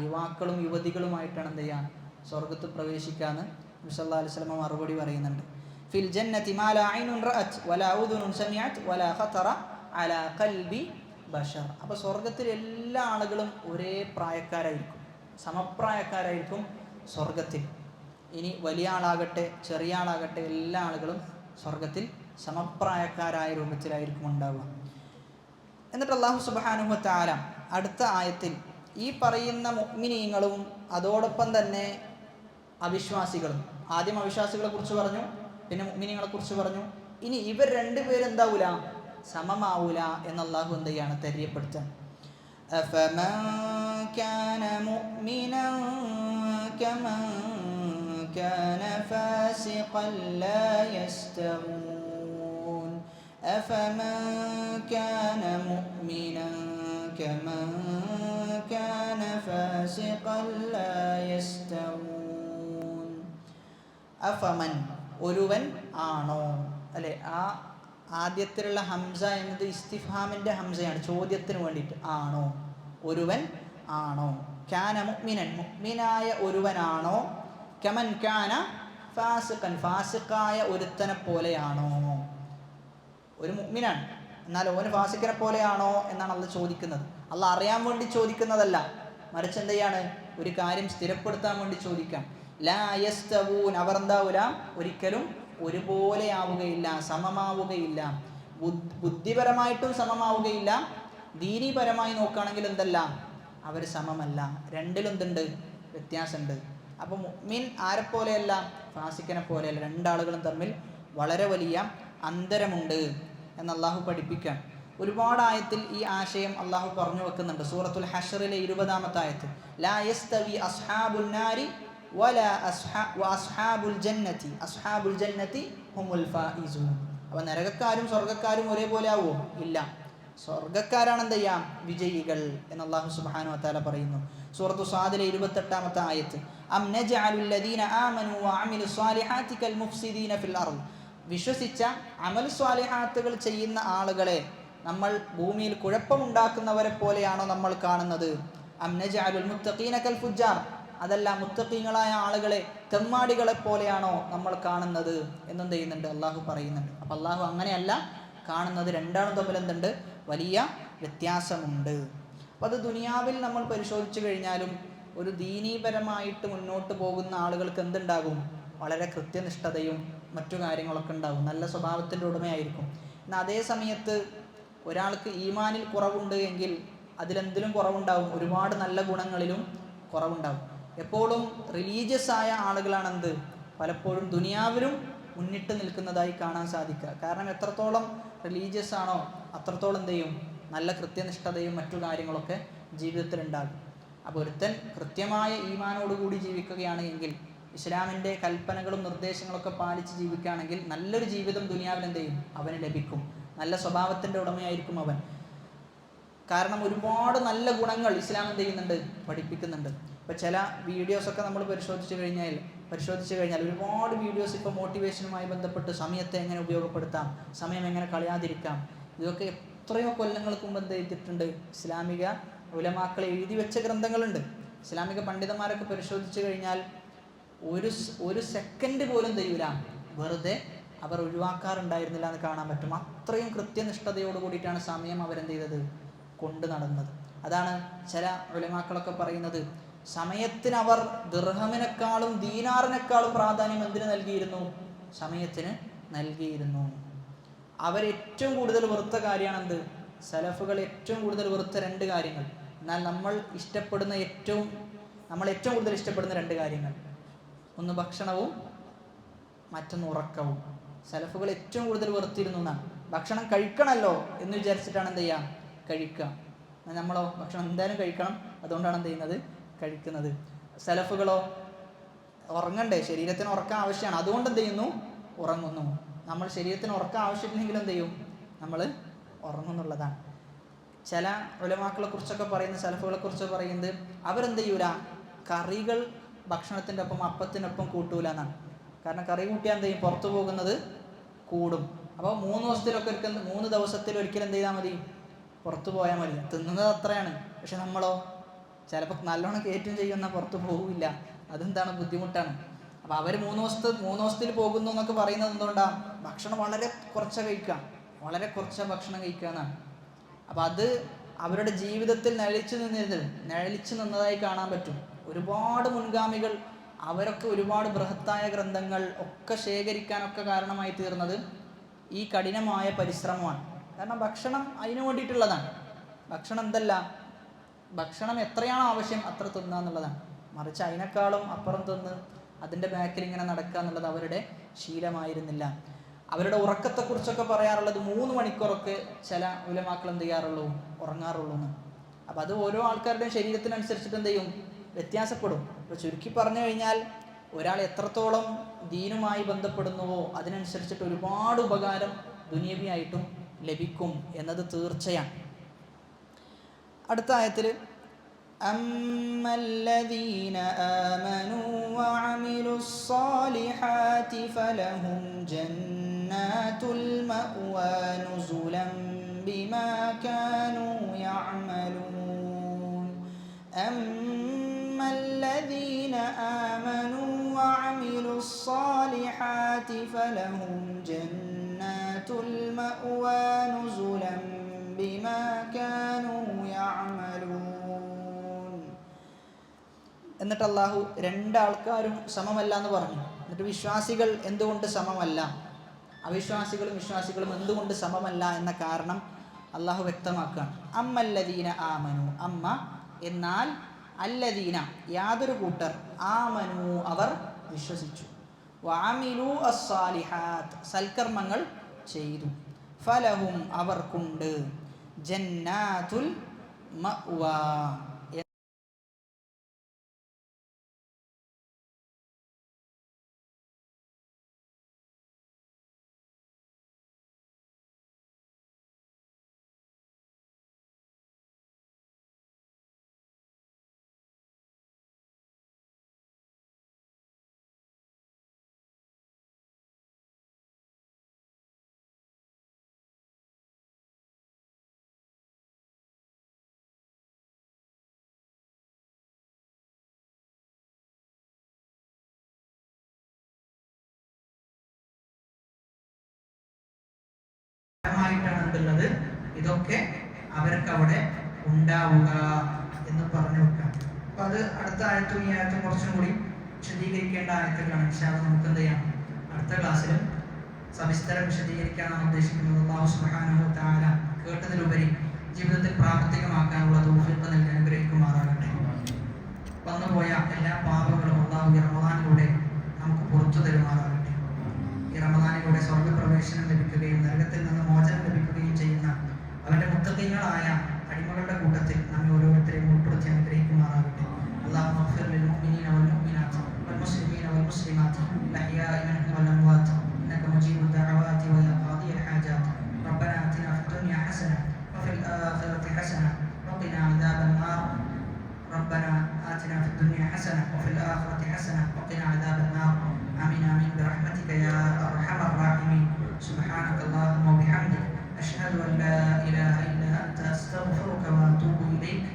യുവാക്കളും യുവതികളുമായിട്ടാണ് എന്ത് ചെയ്യുക, സ്വർഗത്ത് പ്രവേശിക്കാന്ന് നബി സല്ലല്ലാഹു അലൈഹി വസല്ലം മറുപടി പറയുന്നുണ്ട്. ഫിൽ ജന്നതി മാ ലാ ഐനുൻ റഅത് വലാ ഉദുനുൻ സമീഅത് വലാ ഖതറ അലാ ഖൽബി ബശർ. അപ്പോൾ സ്വർഗത്തിൽ എല്ലാ ആളുകളും ഒരേ പ്രായക്കാരായിരിക്കും, സമപ്രായക്കാരായിരിക്കും സ്വർഗത്തിൽ. ഇനി വലിയ ആളാകട്ടെ ചെറിയ ആളാകട്ടെ എല്ലാ ആളുകളും സ്വർഗത്തിൽ സമപ്രായക്കാരായ രൂപത്തിലായിരിക്കും ഉണ്ടാവുക. എന്നിട്ട് അല്ലാഹു സുബ്ഹാനഹു വ തആല അടുത്ത ആയത്തിൽ ഈ പറയുന്ന മുഅ്മിനീങ്ങളും അതോടൊപ്പം തന്നെ അവിശ്വാസികളും, ആദ്യം അവിശ്വാസികളെ കുറിച്ച് പറഞ്ഞു, പിന്നെ മുഅ്മിനീങ്ങളെ കുറിച്ച് പറഞ്ഞു. ഇനി ഇവർ രണ്ടുപേരും എന്താവൂല, സമമാവൂല എന്ന് അല്ലാഹു എന്ത് ചെയ്യാണ്, തെര്യപ്പെടുത്തുക. അഫമൻ കാന മുഅ്മിനൻ കമൻ കാന ഫാസിഖൻ ലാ യസ്തവൂൻ അഫമൻ കാന മുഅ്മിനൻ കമൻ കാന ഫാസിഖൻ ലാ യസ്തവൂൻ. അഫമൻ, ഒരുവൻ ആണോ, അല്ലെ? ആ ആദ്യത്തിലുള്ള ഹംസ എന്നത് ഇസ്തിഫാമിൻ്റെ ഹംസയാണ്, ചോദ്യത്തിന് വേണ്ടിയിട്ട്. ആണോ, ഒരുവൻ ആണോ. കാന മുഅ്മിനൻ, മുഅ്മിനായ ഒരുവനാണോ. കമൻ കാന ഫാസിഖൻ, ഫാസിഖായ ഒരുത്തനെ പോലെയാണോ. ഒരു മുഅ്മിനാണ്, എന്നാൽ ഓന് ഫാസിഖിനെ പോലെയാണോ എന്നാണ് അള്ളാഹ് ചോദിക്കുന്നത്. അള്ളാഹ് അറിയാൻ വേണ്ടി ചോദിക്കുന്നതല്ല, മറിച്ച് എന്ത് ചെയ്യാണ്, ഒരു കാര്യം സ്ഥിരപ്പെടുത്താൻ വേണ്ടി ചോദിക്കാം. ലാ യസ്തവൂൻ, അവർ എന്താവൂല, ഒരിക്കലും ഒരുപോലെ ആവുകയില്ല, സമമാവുകയില്ല. ബുദ്ധിപരമായിട്ടും സമമാവുകയില്ല, ദീനീപരമായി നോക്കുകയാണെങ്കിൽ എന്തല്ല, അവർ സമമല്ല. രണ്ടിലും എന്തുണ്ട്, വ്യത്യാസമുണ്ട്. അപ്പോൾ മുഅ്മിൻ ആരെപ്പോലെയല്ല, ഫാസിഖിനെ പോലെയല്ല. രണ്ടാളുകളും തമ്മിൽ വളരെ വലിയ അന്തരമുണ്ട് എന്ന് അള്ളാഹു പഠിപ്പിക്കാം. ഒരുപാട് ആയത്തിൽ ഈ ആശയം അള്ളാഹു പറഞ്ഞു വെക്കുന്നുണ്ട്. സൂറത്തുൽ ഹശ്റിലെ 20-ാമത്തെ ആയത്ത്, ലാ യസ്തവി അസ്ഹാബുൻ നാരി വലാ അസ്ഹാബുൽ ജന്നതി അസ്ഹാബുൽ ജന്നതി ഹുമുൽ ഫായിസൂൻ. അപ്പോൾ നരകക്കാരും സ്വർഗ്ഗക്കാരും ഒരേപോലെ ആവുമോ? ഇല്ല. സ്വർഗ്ഗക്കാരാണ് എന്ത് ചെയ്യാം, വിജയികൾ എന്ന് അല്ലാഹു സുബ്ഹാനഹു വ തആല പറയുന്നു. സൂറത്തു സാദിലെ 28-ാമത്തെ ആയത്ത്, അം നജഅലുൽ ലദീന ആമനു വഅമിലുസ് സ്വാലിഹാതി കൽ മുഫ്സിദീന ഫിൽ അർദ്. വിശ്വസിച്ച അമൽ സ്വാലിഹാത്തുകൾ ചെയ്യുന്ന ആളുകളെ നമ്മൾ ഭൂമിയിൽ കുഴപ്പമുണ്ടാക്കുന്നവരെ പോലെയാണോ നമ്മൾ കാണുന്നത്? അം നജഅലുൽ മുത്തഖീന കൽ ഫുജ്ജാർ, അതല്ല മുത്തഖീങ്ങളായ ആളുകളെ തെമ്മാടികളെ പോലെയാണോ നമ്മൾ കാണുന്നത് എന്നും ചെയ്യുന്നുണ്ട്, അള്ളാഹു പറയുന്നുണ്ട്. അപ്പം അള്ളാഹു അങ്ങനെയല്ല കാണുന്നത്. രണ്ടാളും തമ്മിൽ എന്തുണ്ട്, വലിയ വ്യത്യാസമുണ്ട്. അപ്പോൾ അത് ദുനിയാവിൽ നമ്മൾ പരിശോധിച്ചു കഴിഞ്ഞാലും ഒരു ദീനീപരമായിട്ട് മുന്നോട്ട് പോകുന്ന ആളുകൾക്ക് എന്തുണ്ടാകും, വളരെ കൃത്യനിഷ്ഠതയും മറ്റു കാര്യങ്ങളൊക്കെ ഉണ്ടാകും, നല്ല സ്വഭാവത്തിൻ്റെ ഉടമയായിരിക്കും. എന്നാൽ അതേ സമയത്ത് ഒരാൾക്ക് ഈമാനിൽ കുറവുണ്ട് എങ്കിൽ അതിലെന്തിലും കുറവുണ്ടാവും, ഒരുപാട് നല്ല ഗുണങ്ങളിലും കുറവുണ്ടാവും. എപ്പോഴും റിലീജിയസ് ആയ ആളുകളാണ് എന്ത്, പലപ്പോഴും ദുനിയാവിലും മുന്നിട്ട് നിൽക്കുന്നതായി കാണാൻ സാധിക്കുക. കാരണം എത്രത്തോളം റിലീജിയസ് ആണോ അത്രത്തോളം എന്ത് ചെയ്യും, നല്ല കൃത്യനിഷ്ഠതയും മറ്റു കാര്യങ്ങളൊക്കെ ജീവിതത്തിൽ ഉണ്ടാകും. അപ്പോൾ ഒരുത്തൻ കൃത്യമായ ഈമാനോടുകൂടി ജീവിക്കുകയാണ് എങ്കിൽ, ഇസ്ലാമിൻ്റെ കൽപ്പനകളും നിർദ്ദേശങ്ങളൊക്കെ പാലിച്ച് ജീവിക്കുകയാണെങ്കിൽ നല്ലൊരു ജീവിതം ദുനിയാവിൽ എന്ത് ചെയ്യും, അവന് ലഭിക്കും. നല്ല സ്വഭാവത്തിൻ്റെ ഉടമയായിരിക്കും അവൻ. കാരണം ഒരുപാട് നല്ല ഗുണങ്ങൾ ഇസ്ലാം എന്ത് ചെയ്യുന്നുണ്ട്, പഠിപ്പിക്കുന്നുണ്ട്. ഇപ്പോൾ ചില വീഡിയോസൊക്കെ നമ്മൾ പരിശോധിച്ച് കഴിഞ്ഞാൽ ഒരുപാട് വീഡിയോസ് ഇപ്പോൾ മോട്ടിവേഷനുമായി ബന്ധപ്പെട്ട് സമയത്തെ എങ്ങനെ ഉപയോഗപ്പെടുത്താം, സമയം എങ്ങനെ കളയാതിരിക്കാം, ഇതൊക്കെ എത്രയോ കൊല്ലങ്ങൾക്ക് മുമ്പ് എന്ത് ചെയ്തിട്ടുണ്ട്, ഇസ്ലാമിക ഉലമാക്കൾ എഴുതി വെച്ച ഗ്രന്ഥങ്ങളുണ്ട്. ഇസ്ലാമിക പണ്ഡിതന്മാരൊക്കെ പരിശോധിച്ച് കഴിഞ്ഞാൽ ഒരു സെക്കൻഡ് പോലും ചെയ്യൂല വെറുതെ അവർ ഒഴിവാക്കാറുണ്ടായിരുന്നില്ല എന്ന് കാണാൻ പറ്റും. അത്രയും കൃത്യനിഷ്ഠതയോട് കൂടിയിട്ടാണ് സമയം അവരെന്ത് ചെയ്തത്, കൊണ്ട് നടന്നത്. അതാണ് ചില ഉലമാക്കളൊക്കെ പറയുന്നത്, സമയത്തിന് അവർ ദിർഹമിനേക്കാളും ദീനാറിനേക്കാളും പ്രാധാന്യം എന്തിനു നൽകിയിരുന്നു, സമയത്തിന് നൽകിയിരുന്നു. അവരേറ്റവും കൂടുതൽ വെറുത്ത കാര്യമാണ് എന്ത്, സലഫുകൾ ഏറ്റവും കൂടുതൽ വെറുത്ത രണ്ട് കാര്യങ്ങൾ. എന്നാൽ നമ്മൾ ഏറ്റവും കൂടുതൽ ഇഷ്ടപ്പെടുന്ന രണ്ട് കാര്യങ്ങൾ. ഒന്ന് ഭക്ഷണവും മറ്റൊന്ന് ഉറക്കവും. സലഫുകൾ ഏറ്റവും കൂടുതൽ വെറുത്തിരുന്നു എന്നാണ്. ഭക്ഷണം കഴിക്കണമല്ലോ എന്ന് വിചാരിച്ചിട്ടാണ് എന്ത് ചെയ്യുക, കഴിക്കുക. നമ്മളോ ഭക്ഷണം എന്തായാലും കഴിക്കണം, അതുകൊണ്ടാണ് എന്ത് ചെയ്യുന്നത്, കഴിക്കുന്നത്. സലഫുകളോ ഉറങ്ങണ്ടേ, ശരീരത്തിന് ഉറക്കം ആവശ്യമാണ്, അതുകൊണ്ട് എന്ത് ചെയ്യുന്നു, ഉറങ്ങുന്നു. നമ്മൾ ശരീരത്തിന് ഉറക്കം ആവശ്യമില്ലെങ്കിലും എന്ത് ചെയ്യും, നമ്മൾ ഉറങ്ങുന്നുള്ളതാണ്. ചില ഉലമാക്കളെ കുറിച്ചൊക്കെ പറയുന്ന, സലഫുകളെ കുറിച്ച് പറയുന്നത്, അവരെന്ത് ചെയ്യൂല, കറികൾ ഭക്ഷണത്തിൻ്റെ ഒപ്പം അപ്പത്തിനൊപ്പം കൂട്ടൂല എന്നാണ്. കാരണം കറി കൂട്ടിയാൽ എന്ത് ചെയ്യും, പുറത്തു പോകുന്നത് കൂടും. അപ്പോൾ 3 ദിവസത്തിൽ ഒരിക്കൽ എന്ത് ചെയ്താൽ മതി, പുറത്തു പോയാൽ മതി. തിന്നുന്നത് അത്രയാണ്. പക്ഷെ നമ്മളോ ചിലപ്പോൾ നല്ലോണം കയറ്റും ചെയ്യുന്ന പുറത്ത് പോകില്ല. അതെന്താണ്, ബുദ്ധിമുട്ടാണ്. അപ്പോൾ അവർ 3 ദിവസത്തിൽ പോകുന്നു എന്നൊക്കെ പറയുന്നത് എന്തുകൊണ്ടാണ്, ഭക്ഷണം വളരെ കുറച്ച് കഴിക്കുക, വളരെ കുറച്ച് ഭക്ഷണം കഴിക്കുക എന്നാണ്. അപ്പം അത് അവരുടെ ജീവിതത്തിൽ നിഴലിച്ചു നിന്നതായി കാണാൻ പറ്റും. ഒരുപാട് മുൻഗാമികൾ അവരൊക്കെ ഒരുപാട് ബൃഹത്തായ ഗ്രന്ഥങ്ങൾ ഒക്കെ ശേഖരിക്കാനൊക്കെ കാരണമായി തീർന്നത് ഈ കഠിനമായ പരിശ്രമമാണ്. കാരണം ഭക്ഷണം അതിനു വേണ്ടിയിട്ടുള്ളതാണ്. ഭക്ഷണം എന്തല്ല, ഭക്ഷണം എത്രയാണോ ആവശ്യം അത്ര തിന്നുക എന്നുള്ളതാണ്. മറിച്ച് അതിനേക്കാളും അപ്പുറം തിന്ന് അതിൻ്റെ ബാക്കിൽ ഇങ്ങനെ നടക്കുക എന്നുള്ളത് അവരുടെ ശീലമായിരുന്നില്ല. അവരുടെ ഉറക്കത്തെക്കുറിച്ചൊക്കെ പറയാറുള്ളത് 3 മണിക്കൂറൊക്കെ ചില ഉലമാക്കൾ എന്ത് ചെയ്യാറുള്ളൂ, ഉറങ്ങാറുള്ളൂ എന്ന്. അപ്പം അത് ഓരോ ആൾക്കാരുടെയും ശരീരത്തിനനുസരിച്ചിട്ട് എന്ത് ചെയ്യും, വ്യത്യാസപ്പെടും. ഇപ്പോൾ ചുരുക്കി പറഞ്ഞു കഴിഞ്ഞാൽ ഒരാൾ എത്രത്തോളം ദീനുമായി ബന്ധപ്പെടുന്നുവോ അതിനനുസരിച്ചിട്ട് ഒരുപാട് ഉപകാരം ദുനിയവിയായിട്ടും ലഭിക്കും എന്നത് തീർച്ചയാണ്. അടുത്ത ആയത്തിൽ അമ്മല്ലദീന ആമനൂ വഅമിലുസ്സാലിഹാതി ഫലഹും ജന്നാതുൽ മഅവാ നുസുലൻ ബിമാ കാനൂ യഅമലൂൻ. അമ്മല്ലദീന ആമനൂ വഅമിലുസ്സാലിഹാതി ഫലഹും ജന്നാതുൽ മഅവാ നുസുലൻ ബിമാ കാനൂ യഅമലൂൻ. എന്നിട്ട് അള്ളാഹു 2 ആൾക്കാരും സമമല്ല എന്ന് പറഞ്ഞു. എന്നിട്ട് വിശ്വാസികൾ എന്തുകൊണ്ട് സമമല്ല, അവിശ്വാസികളും വിശ്വാസികളും എന്തുകൊണ്ട് സമമല്ല എന്ന കാരണം അള്ളാഹു വ്യക്തമാക്കുകയാണ്. അമ്മല്ലദീന ആമനു, അമ്മ എന്നാൽ, അല്ലദീന യാതൊരു കൂട്ടർ, ആമനു അവർ വിശ്വസിച്ചു, വഅമിലു അസ്സാലിഹാത്ത് സൽക്കർമ്മങ്ങൾ ചെയ്തു, ഫലഹും അവർക്കുണ്ട്, ജന്നാതുൽ മഅ്വാ ായിട്ടാണ് എന്തുള്ളത്, ഇതൊക്കെ അവർക്ക് അവിടെ ഉണ്ടാവുക എന്ന് പറഞ്ഞു വെക്കാം. അപ്പൊ അത് അടുത്ത ആയത്തും ഈ ആയത്തും കുറച്ചും കൂടി വിശദീകരിക്കേണ്ട ആയത്തുകളാണ്. ഇൻഷാല്ലാഹ് നമുക്ക് എന്ത് ചെയ്യാം, അടുത്ത ക്ലാസ്സിലും സവിസ്തരം വിശദീകരിക്കാനാണ് ഉദ്ദേശിക്കുന്നത്. അല്ലാഹു സുബ്ഹാനഹു വ തആല കേട്ടതിലുപരി ജീവിതത്തിൽ പ്രാവർത്തികമാക്കാനുള്ള തൗഫീഖ് നൽകി അനുഗ്രഹിക്കുമാറാകട്ടെ. വന്നുപോയ എല്ലാ പാപങ്ങളും അല്ലാഹു ഈ റമദാനിലൂടെ നമുക്ക് പുറത്തു തരുമാറാകട്ടെ. ഈ റമദാനിലൂടെ സ്വർഗ്ഗപ്രവേശനം ലഭിക്കുകയും നരകത്തിൽ നിന്ന് മോചനം ലഭിക്കുകയും ചെയ്യുന്ന അവന്റെ മുത്തഖീങ്ങളായ അടിമകളുടെ കൂട്ടത്തിൽ നമ്മെ ഓരോരുത്തരെയും ഉൾപ്പെടുത്തി അനുഗ്രഹിക്കുമാറാകട്ടെ. അല്ലാഹുമ്മ ഗ്ഫിർ ലിൽ മുഅ്മിനീന വൽ മുഅ്മിനാത്ത് വൽ മുസ്ലിമീന വൽ മുസ്ലിമാത്ത് അൽഅഹ്യാഇ മിൻഹും വൽ അംവാത്ത് ഇന്നക മുജീബുദ് ദഅവാതി വ യാ ഖാദിയൽ ഹാജാത്ത്. റബ്ബനാ ആതിനാ ഫിദ് ദുനിയ ഹസന വഫിൽ ആഖിറതി ഹസന വഖിനാ അദാബൻ നാർ. ربنا آتنا في الدنيا حسنة وفي الآخرة حسنة وقنا عذاب النار. آمين آمين برحمتك يا أرحم الراحمين. سبحانك اللهم وبحمدك أشهد أن لا إله إلا أنت أستغفرك وأتوب إليك.